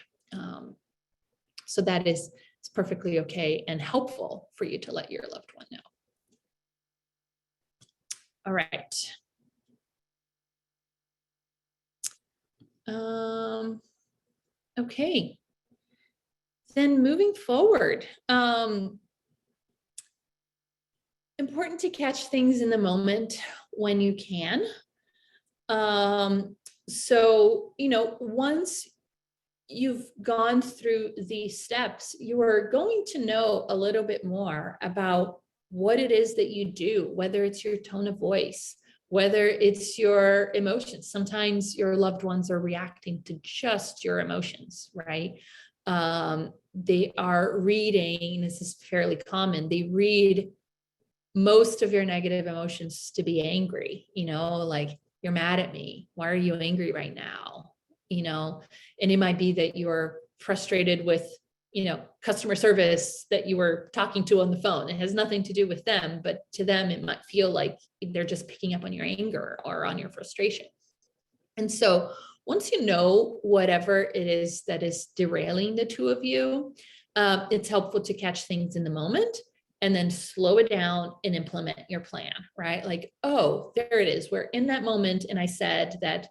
So that is perfectly okay and helpful for you to let your loved one know. All right. Okay. Then moving forward, important to catch things in the moment when you can. So, once you've gone through these steps, you are going to know a little bit more about what it is that you do, whether it's your tone of voice, whether it's your emotions. Sometimes your loved ones are reacting to just your emotions, right? They are reading, this is fairly common, they read most of your negative emotions to be angry, like, you're mad at me. Why are you angry right now? And it might be that you're frustrated with, customer service that you were talking to on the phone. It has nothing to do with them, but to them, it might feel like they're just picking up on your anger or on your frustration. And so once you know whatever it is that is derailing the two of you, it's helpful to catch things in the moment and then slow it down and implement your plan, right? Like, oh, there it is. We're in that moment. And I said that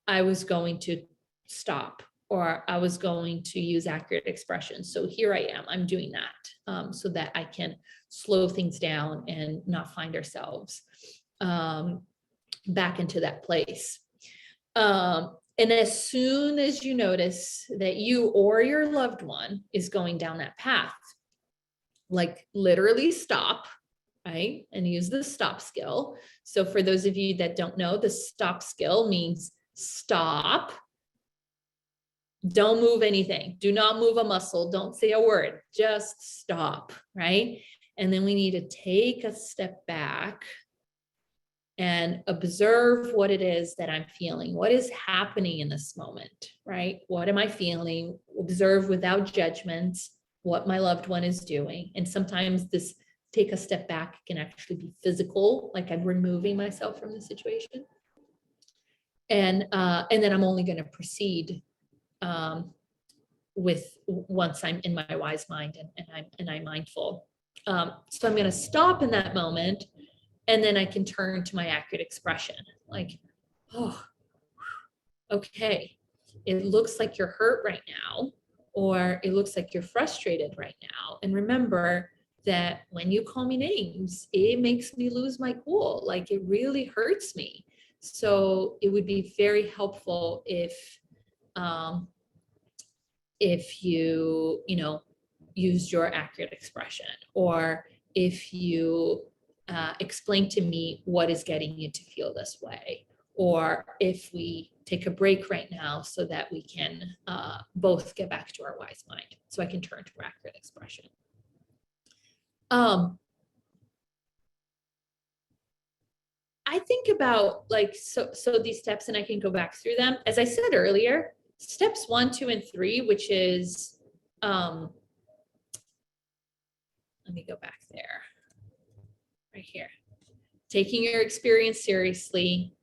I was going to stop, or I was going to use accurate expression. So here I am, I'm doing that so that I can slow things down and not find ourselves back into that place. And as soon as you notice that you or your loved one is going down that path, like literally stop, right? And use the stop skill. So for those of you that don't know, the stop skill means stop. Don't move anything. Do not move a muscle. Don't say a word. Just stop, right? And then we need to take a step back and observe what it is that I'm feeling. What is happening in this moment, right? What am I feeling? Observe without judgment what my loved one is doing. And sometimes this take a step back can actually be physical, like I'm removing myself from the situation. And then I'm only going to proceed once I'm in my wise mind and I'm mindful. So I'm going to stop in that moment, and then I can turn to my accurate expression. Like, oh, okay, it looks like you're hurt right now, or it looks like you're frustrated right now. And remember that when you call me names, it makes me lose my cool. Like, it really hurts me. So it would be very helpful if you used your accurate expression, or if you explain to me what is getting you to feel this way, or if we take a break right now so that we can both get back to our wise mind, so I can turn to accurate expression. I think about so these steps, and I can go back through them. As I said earlier, steps 1, 2, and 3, which is, let me go back there, right here. Taking your experience seriously,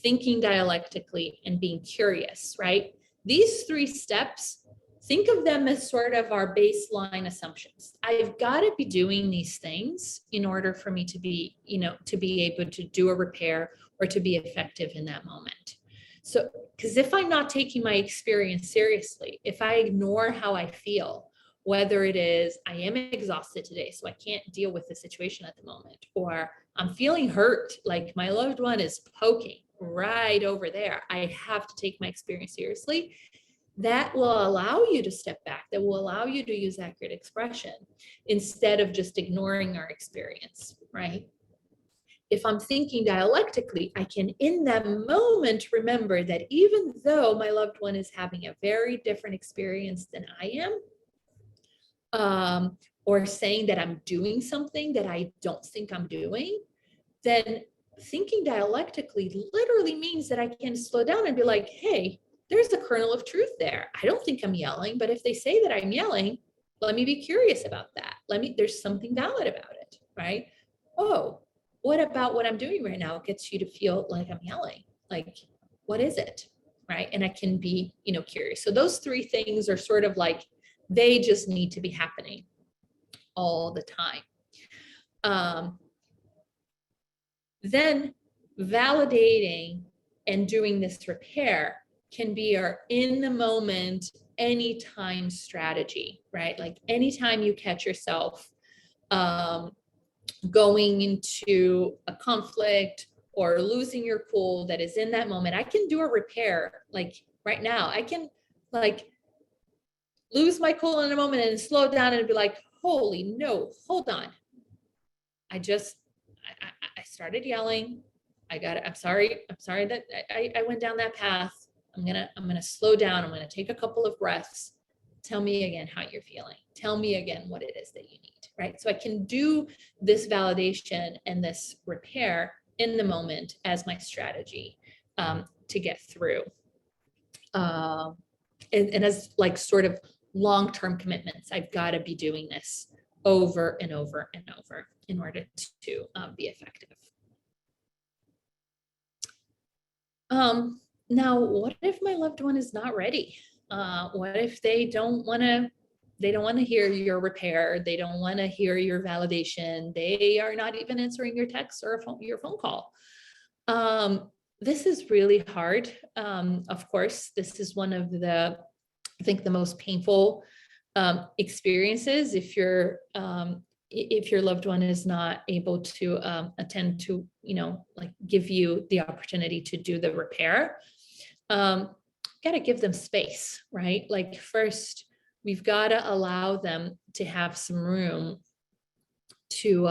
thinking dialectically, and being curious, right? These 3 steps, think of them as sort of our baseline assumptions. I've got to be doing these things in order for me to be, to be able to do a repair or to be effective in that moment. So, because if I'm not taking my experience seriously, if I ignore how I feel, whether it is I am exhausted today, so I can't deal with the situation at the moment, or I'm feeling hurt, like my loved one is poking right over there, I have to take my experience seriously. That will allow you to step back. That will allow you to use accurate expression instead of just ignoring our experience, right? If I'm thinking dialectically, I can in that moment remember that even though my loved one is having a very different experience than I am, or saying that I'm doing something that I don't think I'm doing, then thinking dialectically literally means that I can slow down and be like, hey, there's a kernel of truth there. I don't think I'm yelling, but if they say that I'm yelling, let me be curious about that. There's something valid about it, right? Oh, what about what I'm doing right now gets you to feel like I'm yelling? Like, what is it, right? And I can be, curious. So those 3 things are sort of like, they just need to be happening all the time. Then validating and doing this repair can be our in the moment, anytime strategy, right? Like anytime you catch yourself going into a conflict or losing your cool that is in that moment, I can do a repair. Like right now, I can lose my cool in a moment and slow down and be like, holy no, hold on. I started yelling. I'm sorry that I went down that path. I'm gonna slow down. I'm gonna take a couple of breaths. Tell me again how you're feeling. Tell me again what it is that you need, right? So I can do this validation and this repair in the moment as my strategy to get through. And as sort of long-term commitments, I've got to be doing this over and over and over in order to be effective. Now, what if my loved one is not ready? What if they don't want to hear your repair? They don't want to hear your validation. They are not even answering your text or your phone call. This is really hard. Of course, this is one of the most painful experiences if your loved one is not able to attend to, give you the opportunity to do the repair. Got to give them space, right? Like first, we've got to allow them to have some room to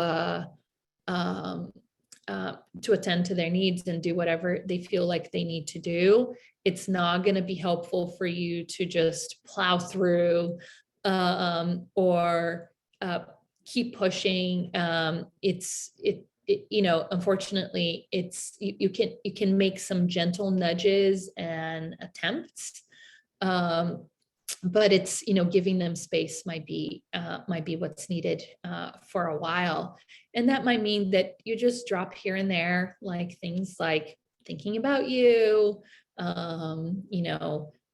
attend to their needs and do whatever they feel like they need to do. It's not going to be helpful for you to just plow through or keep pushing. Unfortunately, you can make some gentle nudges and attempts, but it's giving them space might be what's needed for a while, and that might mean that you just drop here and there, like things like thinking about you,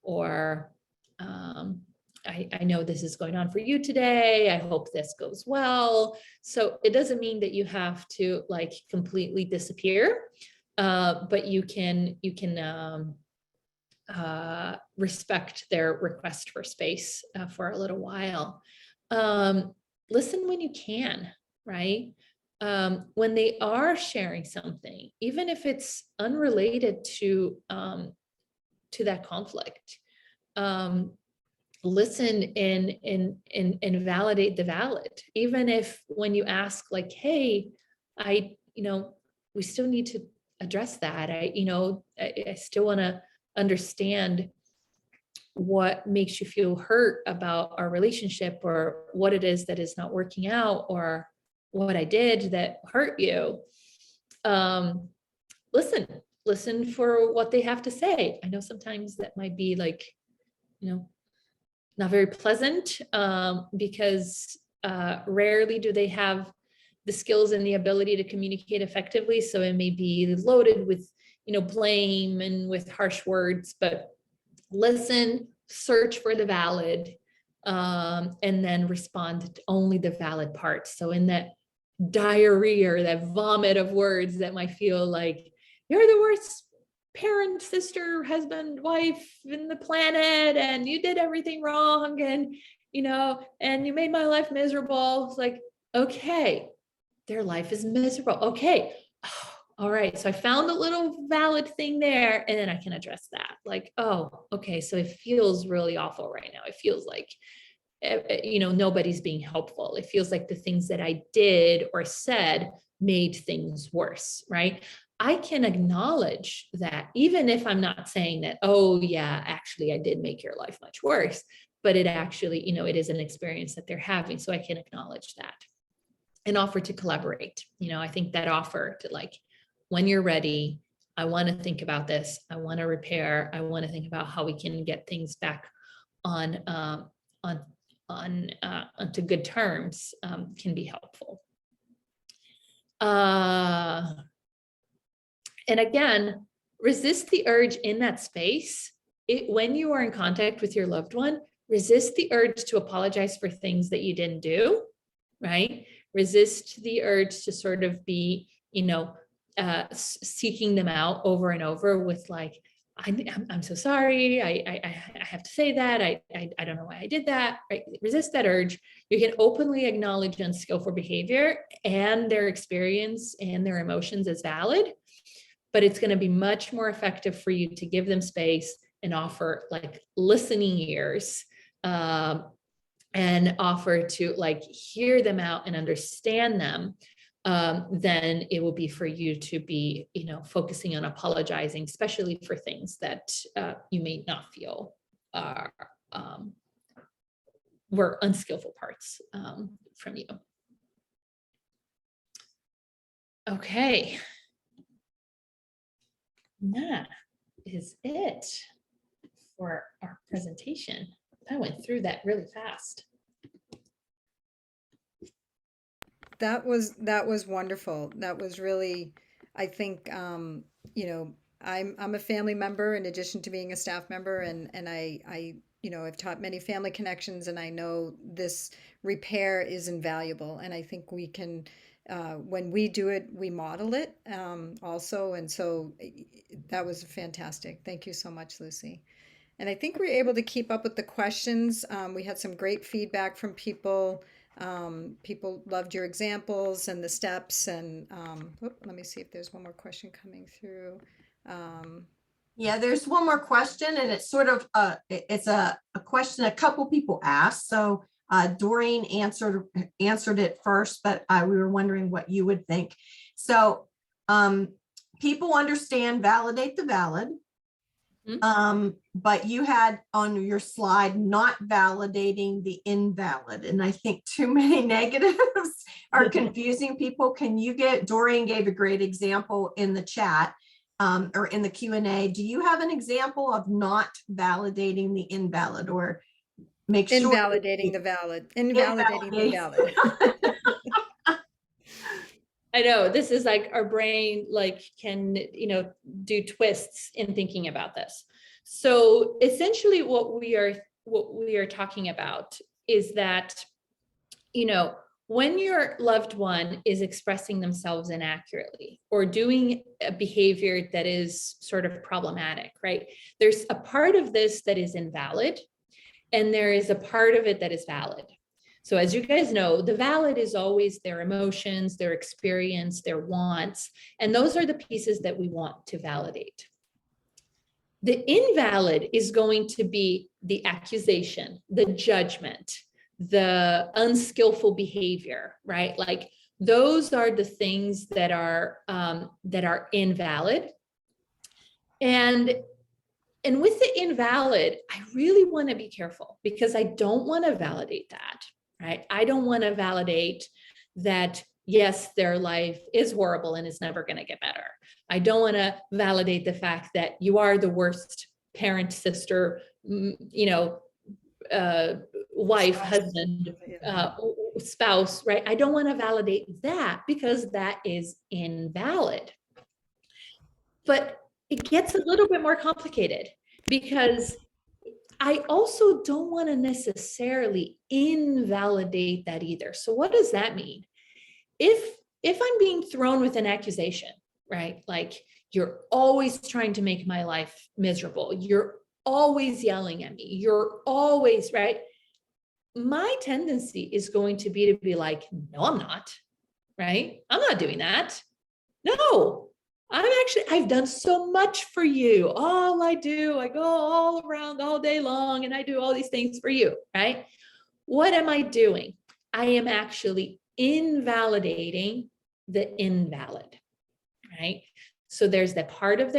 or I know this is going on for you today. I hope this goes well. So it doesn't mean that you have to like completely disappear, but you can respect their request for space for a little while. Listen when you can, right? When they are sharing something, even if it's unrelated to that conflict, listen and validate the valid. Even if when you ask like, hey, we still need to address that. I still want to understand what makes you feel hurt about our relationship, or what it is that is not working out, or what I did that hurt you. Listen for what they have to say. I know sometimes that might be like, not very pleasant, because rarely do they have the skills and the ability to communicate effectively. So it may be loaded with, blame and with harsh words, but listen, search for the valid, and then respond to only the valid parts. So in that diarrhea or that vomit of words that might feel like you're the worst parent, sister, husband, wife in the planet, and you did everything wrong, and and you made my life miserable. It's like, okay, their life is miserable. Okay. Oh, all right. So I found a little valid thing there, and then I can address that. Like, oh, okay. So it feels really awful right now. It feels like, nobody's being helpful. It feels like the things that I did or said made things worse, right? I can acknowledge that, even if I'm not saying that, oh yeah, actually I did make your life much worse, but it actually, it is an experience that they're having. So I can acknowledge that and offer to collaborate. I think that offer to like, when you're ready, I want to think about this. I want to repair. I want to think about how we can get things back onto good terms, can be helpful. And again, resist the urge in that space. When you are in contact with your loved one, resist the urge to apologize for things that you didn't do, right? Resist the urge to sort of be, seeking them out over and over with like, I'm so sorry. I have to say that. I don't know why I did that. Right? Resist that urge. You can openly acknowledge unskillful behavior and their experience and their emotions as valid, but it's going to be much more effective for you to give them space and offer like listening ears, and offer to like hear them out and understand them, then it will be for you to be, focusing on apologizing, especially for things that you may not feel were unskillful parts from you. Okay. That is it for our presentation. I went through that really fast. That was wonderful. That was really, I think, I'm a family member in addition to being a staff member, and I I've taught many family connections, and I know this repair is invaluable, and I think we can, when we do it, we model it, also, and so that was fantastic. Thank you so much, Lucy. And I think we were able to keep up with the questions. We had some great feedback from people. People loved your examples and the steps. And let me see if there's one more question coming through. Yeah, there's one more question, and it's sort of it's a question a couple people asked. So Doreen answered it first, but we were wondering what you would think. So people understand validate the valid. But you had on your slide not validating the invalid, and I think too many negatives are confusing people. Can you Doreen gave a great example in the chat, or in the Q&A. Do you have an example of not validating the invalid, or make sure invalidating the valid? Invalidating the valid. I know this is like our brain can, do twists in thinking about this. So essentially what we are what we are talking about is that, you know, when your loved one is expressing themselves inaccurately or doing a behavior that is sort of problematic, right? There's a part of this that is invalid, and there is a part of it that is valid. So as you guys know, the valid is always their emotions, their experience, their wants, and those are the pieces that we want to validate. The invalid is going to be the accusation, the judgment, the unskillful behavior, right? Like those are the things that are invalid. And with the invalid, I really want to be careful because I don't want to validate that, right? I don't want to validate that, yes, their life is horrible and is never going to get better. I don't want to validate the fact that you are the worst parent, sister, wife, husband, spouse, right? I don't want to validate that because that is invalid. But it gets a little bit more complicated because I also don't want to necessarily invalidate that either. So what does that mean? If I'm being thrown with an accusation, right? Like you're always trying to make my life miserable. You're always yelling at me. You're always, right? My tendency is going to be like, no, I'm not, right? I'm not doing that. No, I've done so much for you. All I do, I go all around all day long and I do all these things for you, right? What am I doing? I am actually invalidating the invalid, right? So there's that part of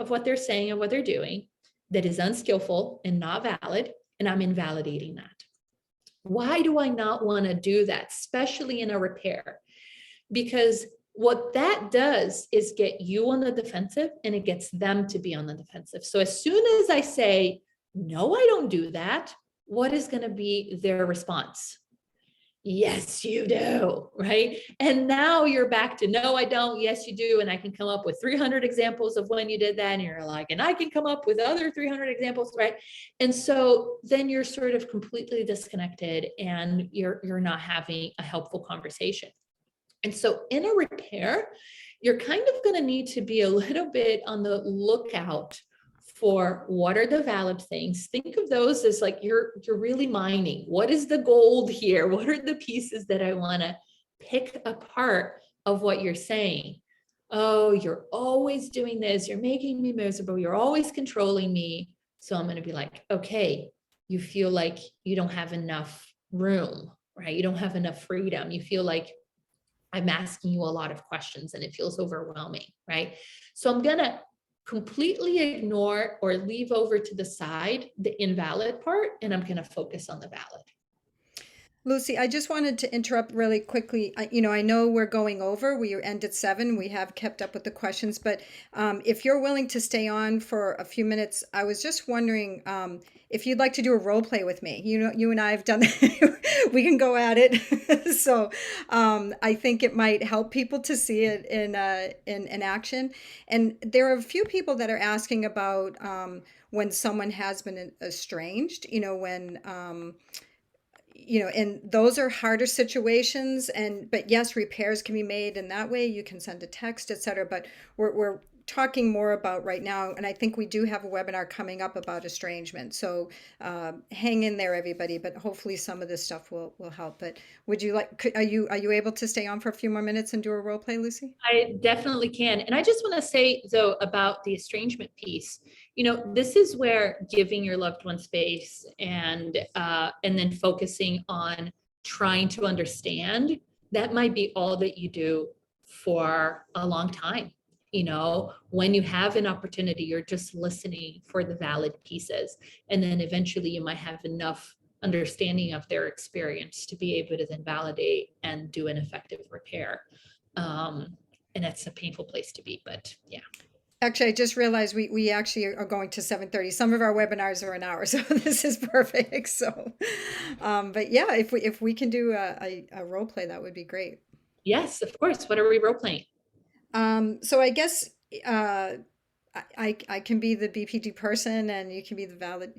what they're saying and what they're doing that is unskillful and not valid, and I'm invalidating that. Why do I not want to do that, especially in a repair? Because what that does is get you on the defensive and it gets them to be on the defensive. So as soon as I say, no, I don't do that, what is going to be their response? Yes, you do, right? And now you're back to, no, I don't. Yes, you do. And I can come up with 300 examples of when you did that. And you're like, and I can come up with other 300 examples, right? And so then you're sort of completely disconnected and you're not having a helpful conversation. And so in a repair, you're kind of going to need to be a little bit on the lookout for what are the valid things. Think of those as like you're really mining. What is the gold here? What are the pieces that I want to pick apart of what you're saying? Oh, you're always doing this. You're making me miserable. You're always controlling me. So I'm going to be like, okay, you feel like you don't have enough room, right? You don't have enough freedom. You feel like I'm asking you a lot of questions and it feels overwhelming, right? So I'm going to completely ignore or leave over to the side the invalid part, and I'm going to focus on the valid. Lucy, I just wanted to interrupt really quickly. I know we're going over. We end at 7. We have kept up with the questions, but if you're willing to stay on for a few minutes, I was just wondering if you'd like to do a role play with me. You and I have done. We can go at it. So I think it might help people to see it in action. And there are a few people that are asking about when someone has been estranged. And those are harder situations, but yes, repairs can be made in that way. You can send a text, etc. But we're talking more about right now, and I think we do have a webinar coming up about estrangement. So hang in there, everybody. But hopefully, some of this stuff will help. But are you able to stay on for a few more minutes and do a role play, Lucy? I definitely can. And I just want to say though about the estrangement piece. This is where giving your loved one space and then focusing on trying to understand, that might be all that you do for a long time. When you have an opportunity, you're just listening for the valid pieces. And then eventually you might have enough understanding of their experience to be able to then validate and do an effective repair. And that's a painful place to be, but yeah. Actually, I just realized we actually are going to 7:30. Some of our webinars are an hour, so this is perfect. So, but yeah, if we can do a role play, that would be great. Yes, of course. What are we role playing? So I guess I can be the BPD person, and you can be the valid,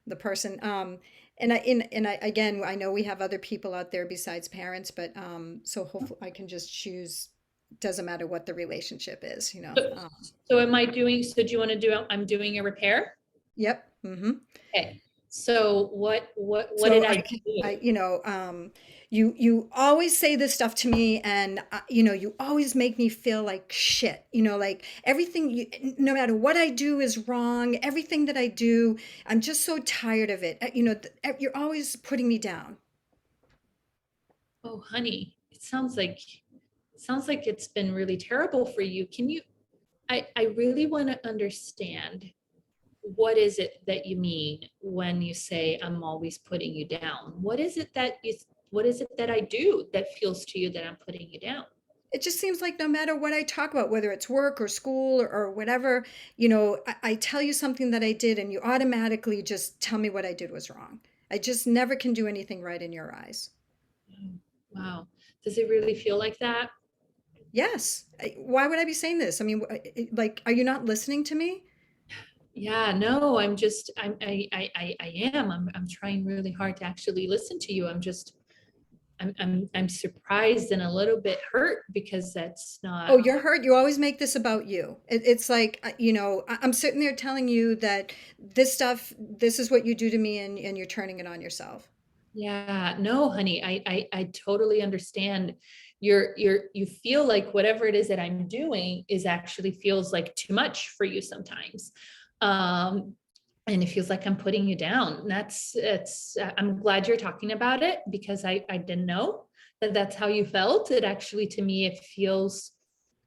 the person. And I again, I know we have other people out there besides parents, but so hopefully I can just choose. Doesn't matter what the relationship is, you know. So so do you want to do, I'm doing a repair? Yep. Mm-hmm. Okay. So what did So I I, do? you know, you always say this stuff to me, and you know, you always make me feel like shit. You know, like everything, no matter what I do is wrong. Everything that I do, I'm just so tired of it. You know, you're always putting me down. Oh, honey, it sounds like it's been really terrible for you. Can you, I really want to understand, what is it that you mean when you say I'm always putting you down? What is it that I do that feels to you that I'm putting you down? It just seems like no matter what I talk about, whether it's work or school or whatever, you know, I tell you something that I did, and you automatically just tell me what I did was wrong. I just never can do anything right in your eyes. Wow. Does it really feel like that? Yes. Why would I be saying this? I mean, like, are you not listening to me? Yeah, no, I'm just, I am. I'm trying really hard to actually listen to you. I'm surprised and a little bit hurt because that's Oh, not, you're hurt. You always make this about you. It's like, you know, I'm sitting there telling you that this stuff, this is what you do to me, and you're turning it on yourself. yeah, no, honey, I totally understand. You feel like whatever it is that I'm doing is actually feels like too much for you sometimes. Um, and it feels like I'm putting you down. I'm glad you're talking about it because I didn't know that that's how you felt. It actually, to me, it feels,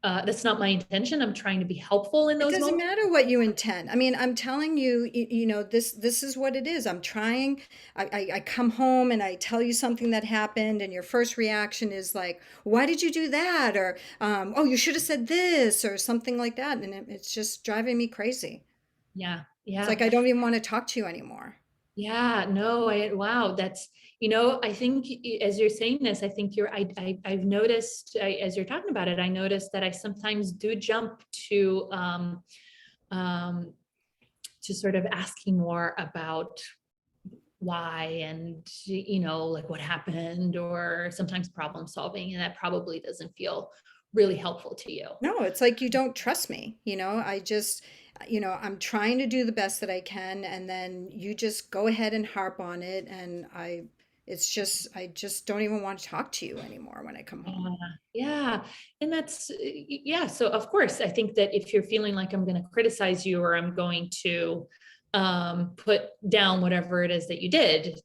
that's not my intention. I'm trying to be helpful in It those doesn't moments. matter what you intend. I mean, I'm telling you, you know, this is what it is. I'm trying. I come home and I tell you something that happened, and your first reaction is like, "Why did you do that?" Or, "Oh, you should have said this," or something like that. And it's just driving me crazy. Yeah, It's yeah. like I don't even want to talk to you anymore. Yeah, no, wow, that's, I think as you're saying this, I think I've noticed, as you're talking about it, I noticed that I sometimes do jump um, to sort of asking more about why and, like what happened, or sometimes problem solving, and that probably doesn't feel really helpful to you. No, it's like you don't trust me. You know, I just, you know, I'm trying to do the best that I can, and then you just go ahead and harp on it, and it's just, I just don't even want to talk to you anymore when I come home. Yeah, yeah. And that's, yeah. So of course, I think that if you're feeling like I'm going to criticize you, or I'm going to put down whatever it is that you did,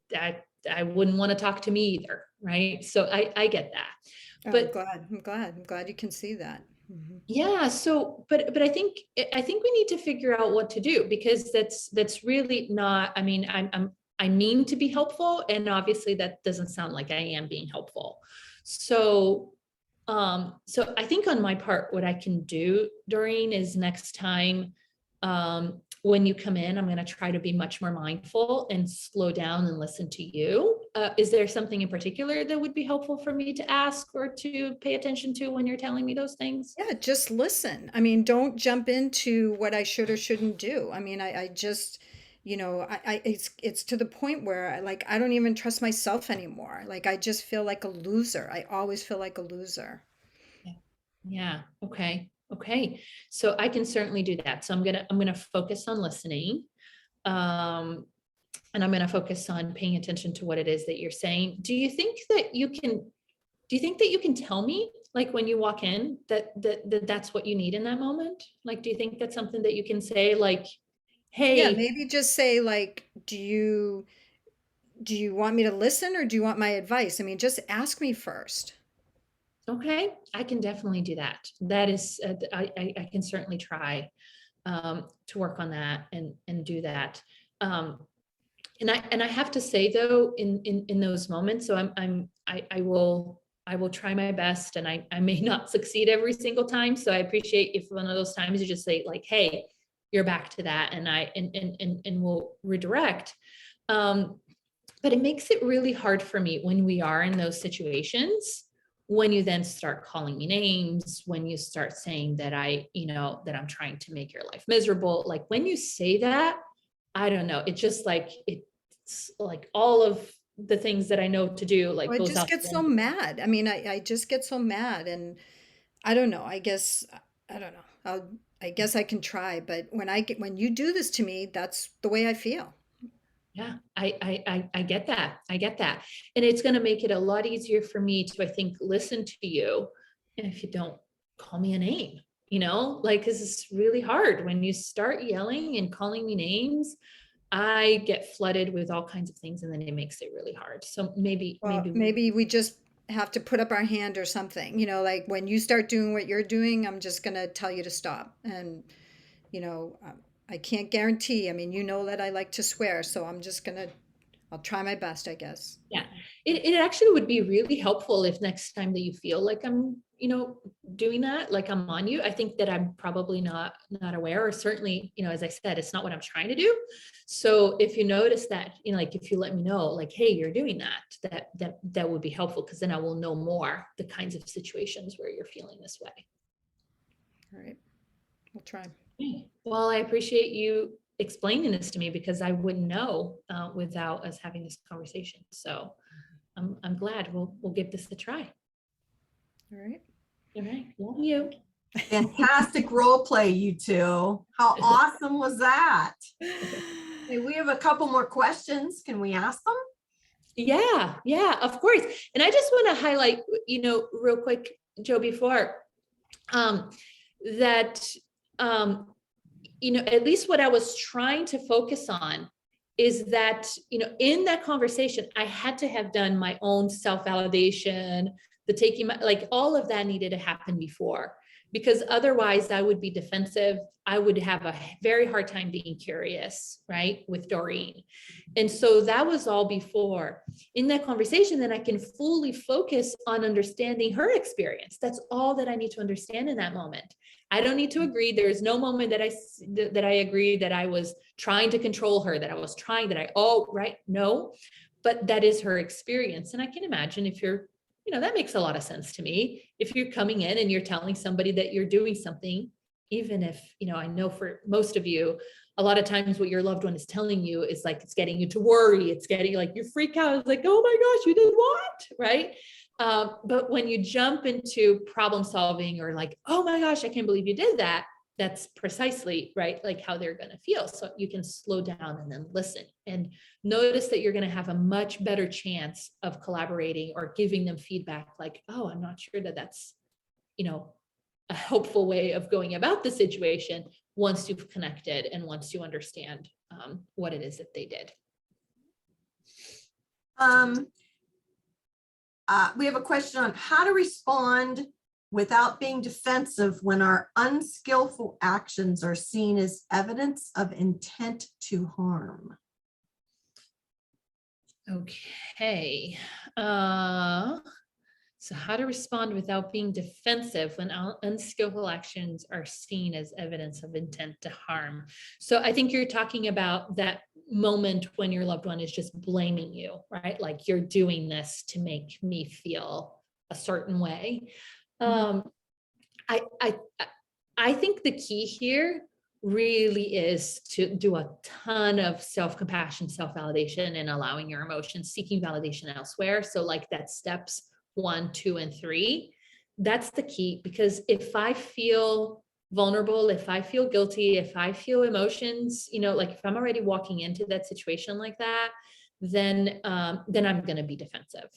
I wouldn't want to talk to me either. Right. So I get that. Oh, I'm But glad. I'm glad. I'm glad you can see that. Hmm. yeah, so but I think we need to figure out what to do, because that's really not, I mean, I mean to be helpful, and obviously that doesn't sound like I am being helpful. So so I think on my part, what I can do, Doreen, is next time, when you come in, I'm going to try to be much more mindful and slow down and listen to you. Is there something in particular that would be helpful for me to ask or to pay attention to when you're telling me those things? Yeah, just listen. I mean, don't jump into what I should or shouldn't do. I mean, I just, you know, it's to the point where I don't even trust myself anymore. Like I just feel like a loser. I always feel like a loser. Yeah. Yeah. Okay. Okay. So I can certainly do that. So I'm gonna focus on listening. Um, and I'm gonna focus on paying attention to what it is that you're saying. Do you think that you can tell me, like when you walk in, that that's what you need in that moment? Like, do you think that's something that you can say, like, Yeah, hey, maybe just say like, do you want me to listen or do you want my advice? I mean, just ask me first. okay, I can definitely do that. That is, I can certainly try to work on that and do that. Um, and I have to say though, in those moments, so I will try my best, and I may not succeed every single time. So I appreciate if one of those times you just say like, hey, you're back to that, and we'll redirect. Um, but it makes it really hard for me when we are in those situations, when you then start calling me names, when you start saying that that I'm trying to make your life miserable. Like when you say that, I don't know, it just like, it's like all of the things that I know to do, like I goes just out get the so window. mad. I mean, I just get so mad, and I don't know. I guess I don't know. I guess I can try, but when you do this to me, that's the way I feel. Yeah, I get that. I get that. And it's going to make it a lot easier for me to, I think, listen to you. And if you don't call me a name, like, cause it's really hard when you start yelling and calling me names. I get flooded with all kinds of things, and then it makes it really hard. So Well, maybe we, maybe we just have to put up our hand or something. Like when you start doing what you're doing, I'm just gonna tell you to stop. And you know, um, I can't guarantee. I mean, you know that I like to swear, so I'll try my best, I guess. yeah, it actually would be really helpful if next time that you feel like I'm, doing that, like I'm on you. I think that I'm probably not aware, or certainly, as I said, it's not what I'm trying to do. So if you notice that, like if you let me know, like, hey, you're doing that would be helpful, because then I will know more the kinds of situations where you're feeling this way. All right, we'll try. Okay. Well, I appreciate you explaining this to me, because I wouldn't know without us having this conversation. So I'm glad we'll give this a try. All right. All right. Love you. Fantastic role play, you two. How awesome was that? Hey, we have a couple more questions. Can we ask them? Yeah, of course. And I just want to highlight, real quick, Joe, before that, at least what I was trying to focus on is that, in that conversation, I had to have done my own self-validation, the taking my, like all of that needed to happen before, because otherwise I would be defensive. I would have a very hard time being curious, right, with Doreen. And so that was all before. In that conversation, then I can fully focus on understanding her experience. That's all that I need to understand in that moment. I don't need to agree. There's no moment that I agree that I was trying to control her, right? No, but that is her experience. And I can imagine if you're, that makes a lot of sense to me. If you're coming in and you're telling somebody that you're doing something, even if, I know for most of you, a lot of times what your loved one is telling you is like, it's getting you to worry. It's getting like, you freak out. It's like, oh my gosh, you did what? Right. But when you jump into problem solving, or like, oh my gosh, I can't believe you did that, that's precisely right, like how they're going to feel. So you can slow down and then listen and notice that you're going to have a much better chance of collaborating or giving them feedback, like, oh, I'm not sure that that's, a helpful way of going about the situation, once you've connected and once you understand what it is that they did. We have a question on how to respond without being defensive when our unskillful actions are seen as evidence of intent to harm. Okay. So how to respond without being defensive when unskillful actions are seen as evidence of intent to harm. So I think you're talking about that moment when your loved one is just blaming you, right? Like, you're doing this to make me feel a certain way. I think the key here really is to do a ton of self-compassion, self-validation, and allowing your emotions, seeking validation elsewhere. So like that steps 1, 2, and 3, that's the key. Because if I feel vulnerable, if I feel guilty, if I feel emotions, like if I'm already walking into that situation like that, then I'm going to be defensive.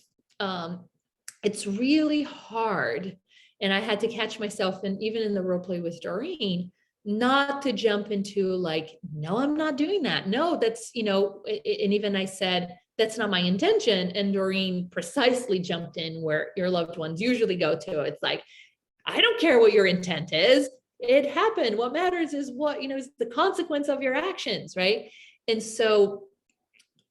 It's really hard. And I had to catch myself, and even in the role play with Doreen, not to jump into like, no, I'm not doing that. No, that's, and even I said, that's not my intention. And Doreen precisely jumped in where your loved ones usually go to. It's like, I don't care what your intent is. It happened. What matters is what, is the consequence of your actions. Right. And so,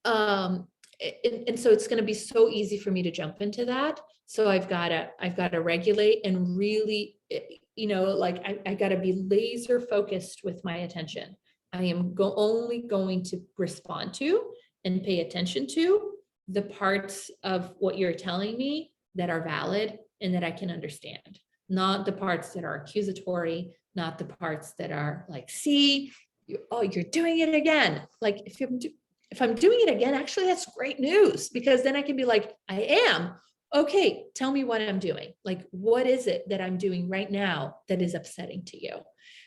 so it's going to be so easy for me to jump into that. So I've got to regulate and really, I got to be laser focused with my attention. I am only going to respond to and pay attention to the parts of what you're telling me that are valid and that I can understand, not the parts that are accusatory, not the parts that are like, see, you're doing it again. Like if I'm doing it again, actually that's great news, because then I can be like, I am. Okay, tell me what I'm doing. Like, what is it that I'm doing right now that is upsetting to you?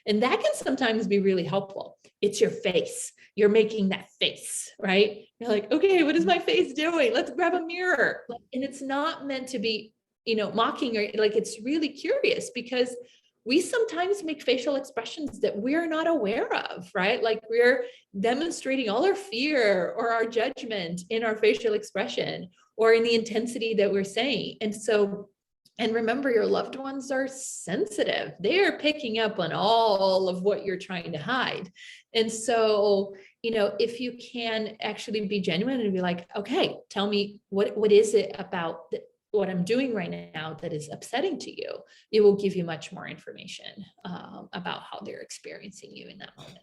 And that can sometimes be really helpful. It's your face. You're making that face, right? You're like, okay, what is my face doing? Let's grab a mirror. And it's not meant to be, mocking, or like, it's really curious, because we sometimes make facial expressions that we're not aware of, right? Like we're demonstrating all our fear or our judgment in our facial expression or in the intensity that we're saying. And remember, your loved ones are sensitive. They are picking up on all of what you're trying to hide. And so, if you can actually be genuine and be like, okay, tell me what is it about what I'm doing right now that is upsetting to you, it will give you much more information about how they're experiencing you in that moment.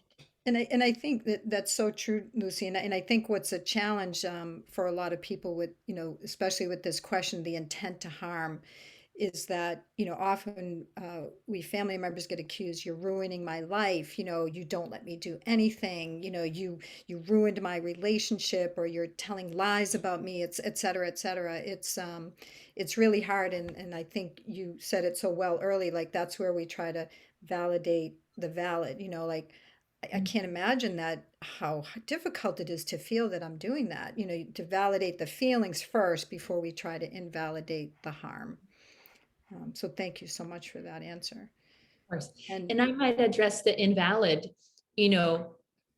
And I think that that's so true, Lucy. And I think what's a challenge for a lot of people with, especially with this question, the intent to harm, is that, often we family members get accused, you're ruining my life, you don't let me do anything, you ruined my relationship, or you're telling lies about me, it's et cetera, et cetera. It's really hard. And I think you said it so well early, like that's where we try to validate the valid, like I can't imagine that how difficult it is to feel that I'm doing that, to validate the feelings first before we try to invalidate the harm. So thank you so much for that answer. Of course. And And I might address the invalid,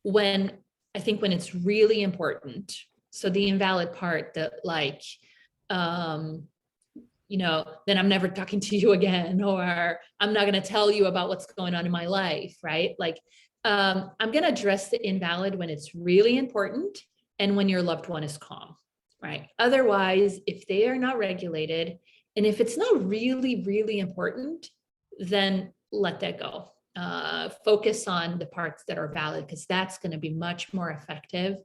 when I think when it's really important. So the invalid part that like, then I'm never talking to you again, or I'm not going to tell you about what's going on in my life, right? Like, I'm going to address the invalid when it's really important and when your loved one is calm, right? Otherwise, if they are not regulated, and if it's not really, really important, then let that go. Focus on the parts that are valid, because that's going to be much more effective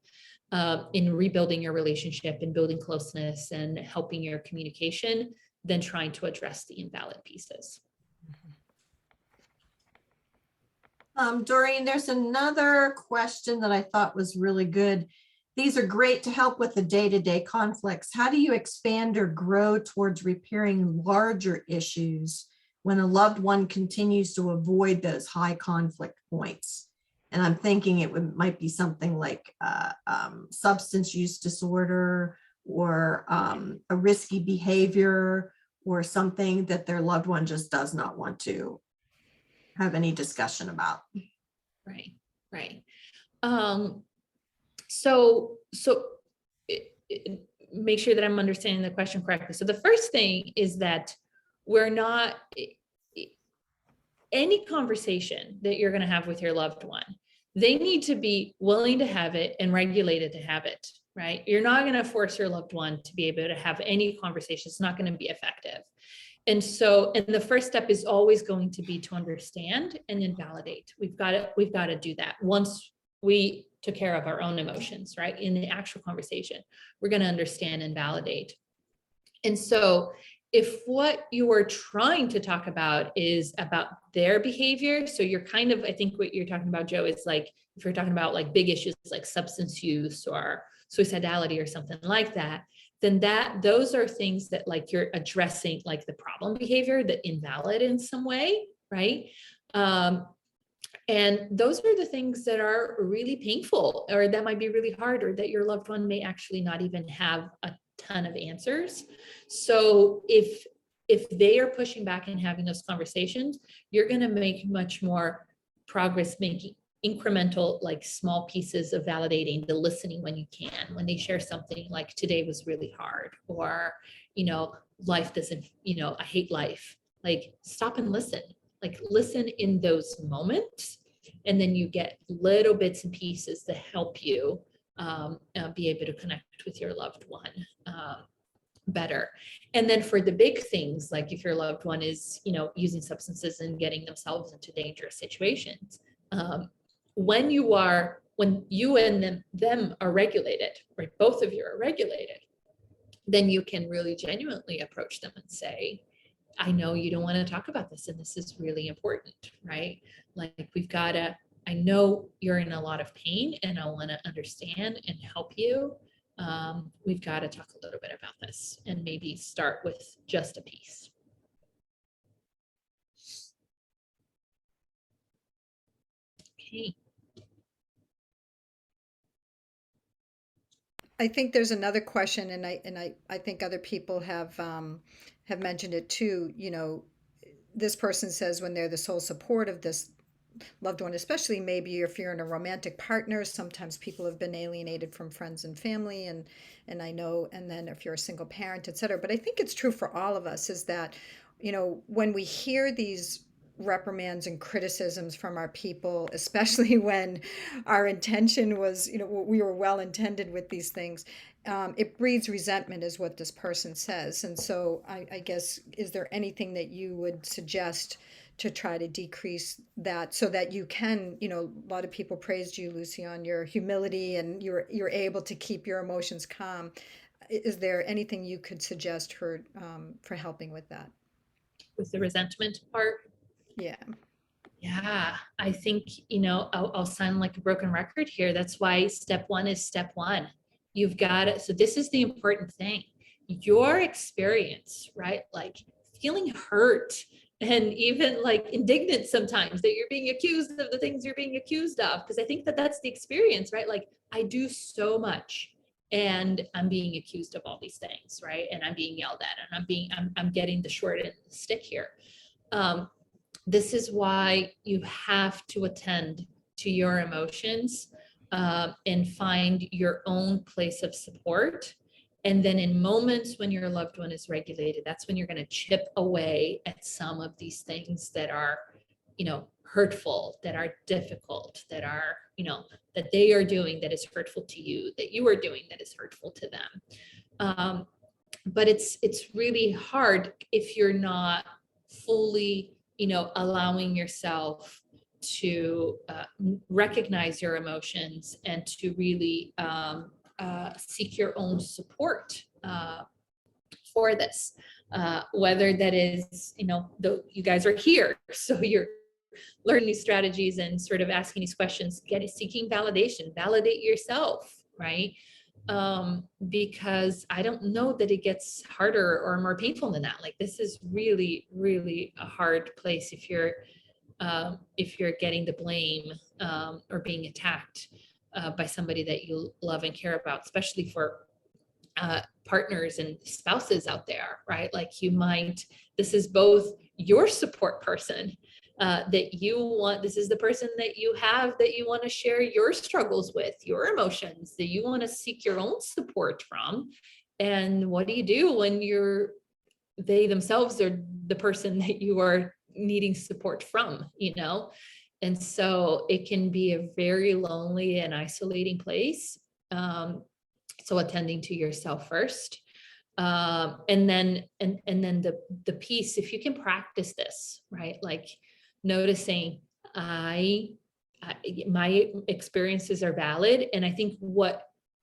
in rebuilding your relationship and building closeness and helping your communication than trying to address the invalid pieces. Doreen, there's another question that I thought was really good. These are great to help with the day-to-day conflicts. How do you expand or grow towards repairing larger issues when a loved one continues to avoid those high conflict points? And I'm thinking might be something like substance use disorder, or a risky behavior, or something that their loved one just does not want to have any discussion about. Right. So make sure that I'm understanding the question correctly. So the first thing is that we're not, any conversation that you're going to have with your loved one, they need to be willing to have it and regulated to have it, right? You're not going to force your loved one to be able to have any conversation. It's not going to be effective. And the first step is always going to be to understand and then validate. We've got to do that. Once we took care of our own emotions, right? In the actual conversation, we're going to understand and validate. And so if what you are trying to talk about is about their behavior, so you're kind of, I think what you're talking about, Joe, is like, if you're talking about like big issues like substance use or suicidality or something like that, then those are things that like you're addressing, like the problem behavior, the invalid in some way, right? And those are the things that are really painful, or that might be really hard, or that your loved one may actually not even have a ton of answers. So if they are pushing back and having those conversations, you're going to make much more progress making incremental, like small pieces of validating, the listening when you can, when they share something like today was really hard, or, life doesn't, I hate life. Like stop and listen, like listen in those moments. And then you get little bits and pieces to help you be able to connect with your loved one better. And then for the big things, like if your loved one is, using substances and getting themselves into dangerous situations, when you and them are regulated, right? Both of you are regulated, then you can really genuinely approach them and say, I know you don't want to talk about this, and this is really important, right? Like we've got to I know you're in a lot of pain and I want to understand and help you. We've got to talk a little bit about this and maybe start with just a piece. Okay. I think there's another question, and I think other people have mentioned it too. You know, this person says when they're the sole support of this loved one, especially maybe if you're in a romantic partner, sometimes people have been alienated from friends and family, and I know, and then if you're a single parent, etc. But I think it's true for all of us is that, you know, when we hear these reprimands and criticisms from our people, especially when our intention was, you know, we were well intended with these things, it breeds resentment, is what this person says. And so I guess, is there anything that you would suggest to try to decrease that so that you can, you know, a lot of people praised you, Lucy, on your humility and you're able to keep your emotions calm. Is there anything you could suggest for helping with that? With the resentment part, Yeah. yeah, I think, I'll sound like a broken record here. That's why step one is step one. You've got it. So this is the important thing. Your experience, right? Like feeling hurt and even like indignant sometimes that you're being accused of the things you're being accused of. Because I think that that's the experience, right? Like I do so much and I'm being accused of all these things, right? And I'm being yelled at and I'm getting the short end of the stick here. This is why you have to attend to your emotions, and find your own place of support. And then in moments when your loved one is regulated, that's when you're going to chip away at some of these things that are, hurtful, that are difficult, that are, that they are doing that is hurtful to you, that you are doing that is hurtful to them. But it's really hard if you're not fully, allowing yourself to recognize your emotions and to really seek your own support for this. Whether that is, you guys are here, so you're learning these strategies and sort of asking these questions, seeking validation, validate yourself, right? Because I don't know that it gets harder or more painful than that. Like this is really, really a hard place if you're getting the blame or being attacked by somebody that you love and care about, especially for partners and spouses out there, right? Like this is both your support person that you want, this is the person that you have that you want to share your struggles with, your emotions, that you want to seek your own support from. And what do you do when they themselves are the person that you are needing support from, And so it can be a very lonely and isolating place. So attending to yourself first. And then the piece, if you can practice this, right? Like noticing my experiences are valid. And I think what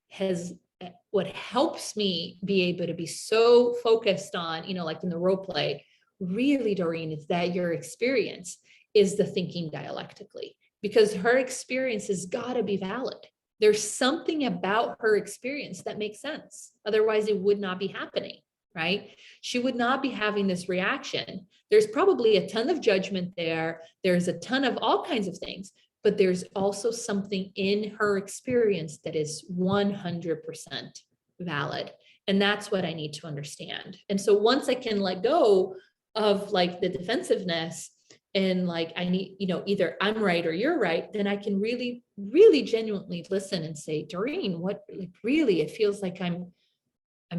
helps me be able to be so focused on, like in the role play, really, Doreen, is that your experience is the thinking dialectically, because her experience has got to be valid. There's something about her experience that makes sense. Otherwise, it would not be happening, right? She would not be having this reaction. There's probably a ton of judgment there. There's a ton of all kinds of things, but there's also something in her experience that is 100% valid. And that's what I need to understand. And so once I can let go of like the defensiveness and like I need, either I'm right or you're right, then I can really, really genuinely listen and say, Doreen, what, like, really, it feels like I'm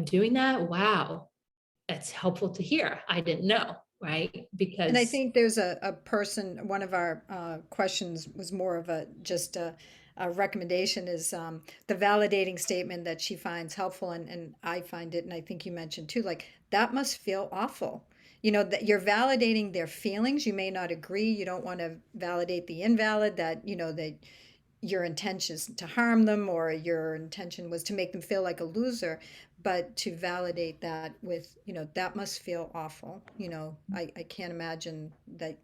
doing that. Wow, that's helpful to hear. I didn't know, right? Because And I think there's a person, one of our questions was more of just a recommendation is the validating statement that she finds helpful. And I find it, and I think you mentioned too, like that must feel awful. You know, that you're validating their feelings. You may not agree. You don't want to validate the invalid, that, that your intention is to harm them or your intention was to make them feel like a loser, but to validate that with, that must feel awful. I can't imagine that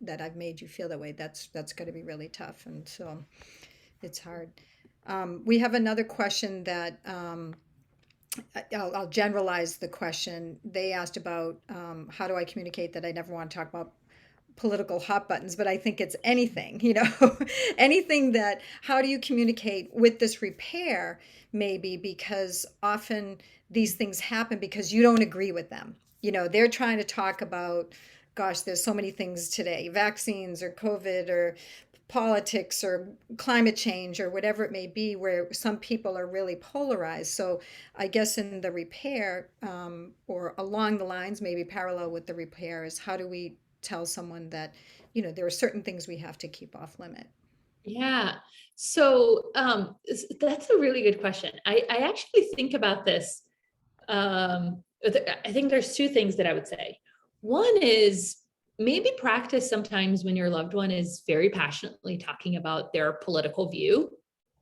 that I've made you feel that way. That's going to be really tough, and so it's hard. We have another question that I'll generalize the question. They asked about how do I communicate that I never want to talk about political hot buttons, but I think it's anything, anything that, how do you communicate with this repair, maybe, because often these things happen because you don't agree with them. They're trying to talk about, gosh, there's so many things today, vaccines or COVID or politics or climate change or whatever it may be, where some people are really polarized. So I guess in the repair, or along the lines, maybe parallel with the repair, is how do we tell someone that, there are certain things we have to keep off limit? Yeah. So that's a really good question. I actually think about this. I think there's two things that I would say. One is maybe practice sometimes when your loved one is very passionately talking about their political view,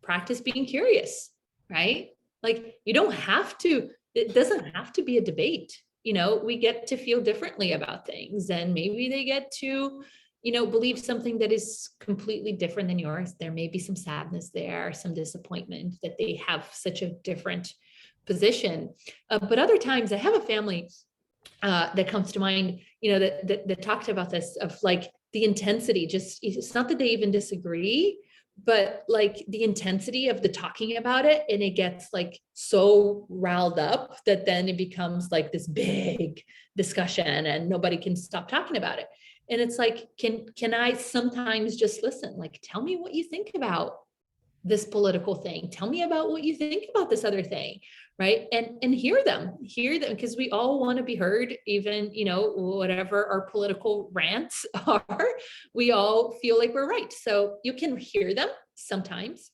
practice being curious, right? Like you don't have to, it doesn't have to be a debate. We get to feel differently about things, and maybe they get to believe something that is completely different than yours. There may be some sadness there, some disappointment that they have such a different position. But other times I have a family that comes to mind, that talked about this, of like the intensity, just, it's not that they even disagree, but like the intensity of the talking about it, and it gets like so riled up that then it becomes like this big discussion and nobody can stop talking about it. And it's like, can I sometimes just listen? Like, tell me what you think about this political thing. Tell me about what you think about this other thing, right? And hear them, because we all want to be heard, even, whatever our political rants are, we all feel like we're right. So you can hear them sometimes.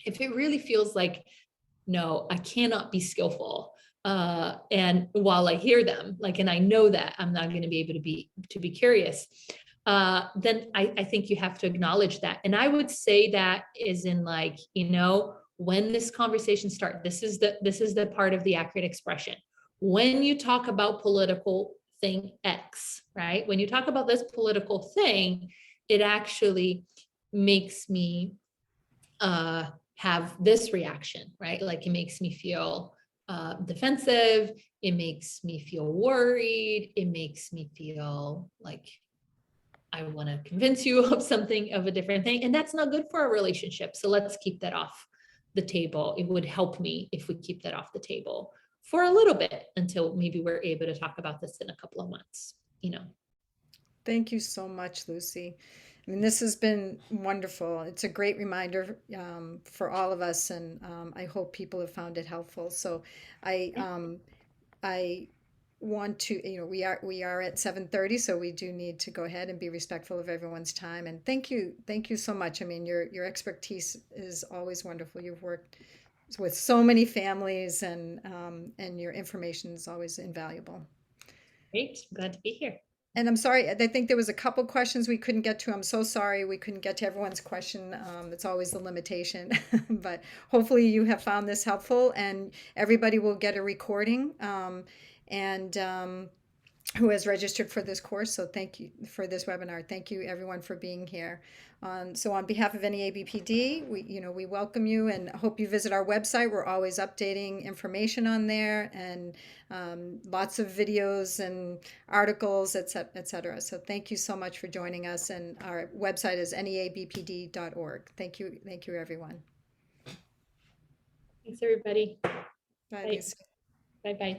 If it really feels like, no, I cannot be skillful. And while I hear them, like, and I know that I'm not going to be able to be curious, then I think you have to acknowledge that. And I would say that is in like, when this conversation starts, this is the part of the accurate expression. When you talk about political thing X, right? When you talk about this political thing, it actually makes me have this reaction, right? Like it makes me feel defensive. It makes me feel worried. It makes me feel like I want to convince you of something, of a different thing. And that's not good for a relationship. So let's keep that off the table. It would help me if we keep that off the table for a little bit until maybe we're able to talk about this in a couple of months. Thank you so much, Lucy. I mean, this has been wonderful. It's a great reminder for all of us, and I hope people have found it helpful. So, I want to, we are at 7:30, so we do need to go ahead and be respectful of everyone's time. And thank you so much. I mean, your expertise is always wonderful. You've worked with so many families, and your information is always invaluable. Great. Glad to be here. And I'm sorry, I think there was a couple questions we couldn't get to. I'm so sorry we couldn't get to everyone's question. It's always the limitation, but hopefully you have found this helpful, and everybody will get a recording. And who has registered for this course. So thank you for this webinar. Thank you everyone for being here. So on behalf of any ABPD, we welcome you and hope you visit our website. We're always updating information on there, and lots of videos and articles, etc. So thank you so much for joining us. And our website is neabpd.org. Thank you, everyone. Thanks, everybody. Bye. Bye. Bye.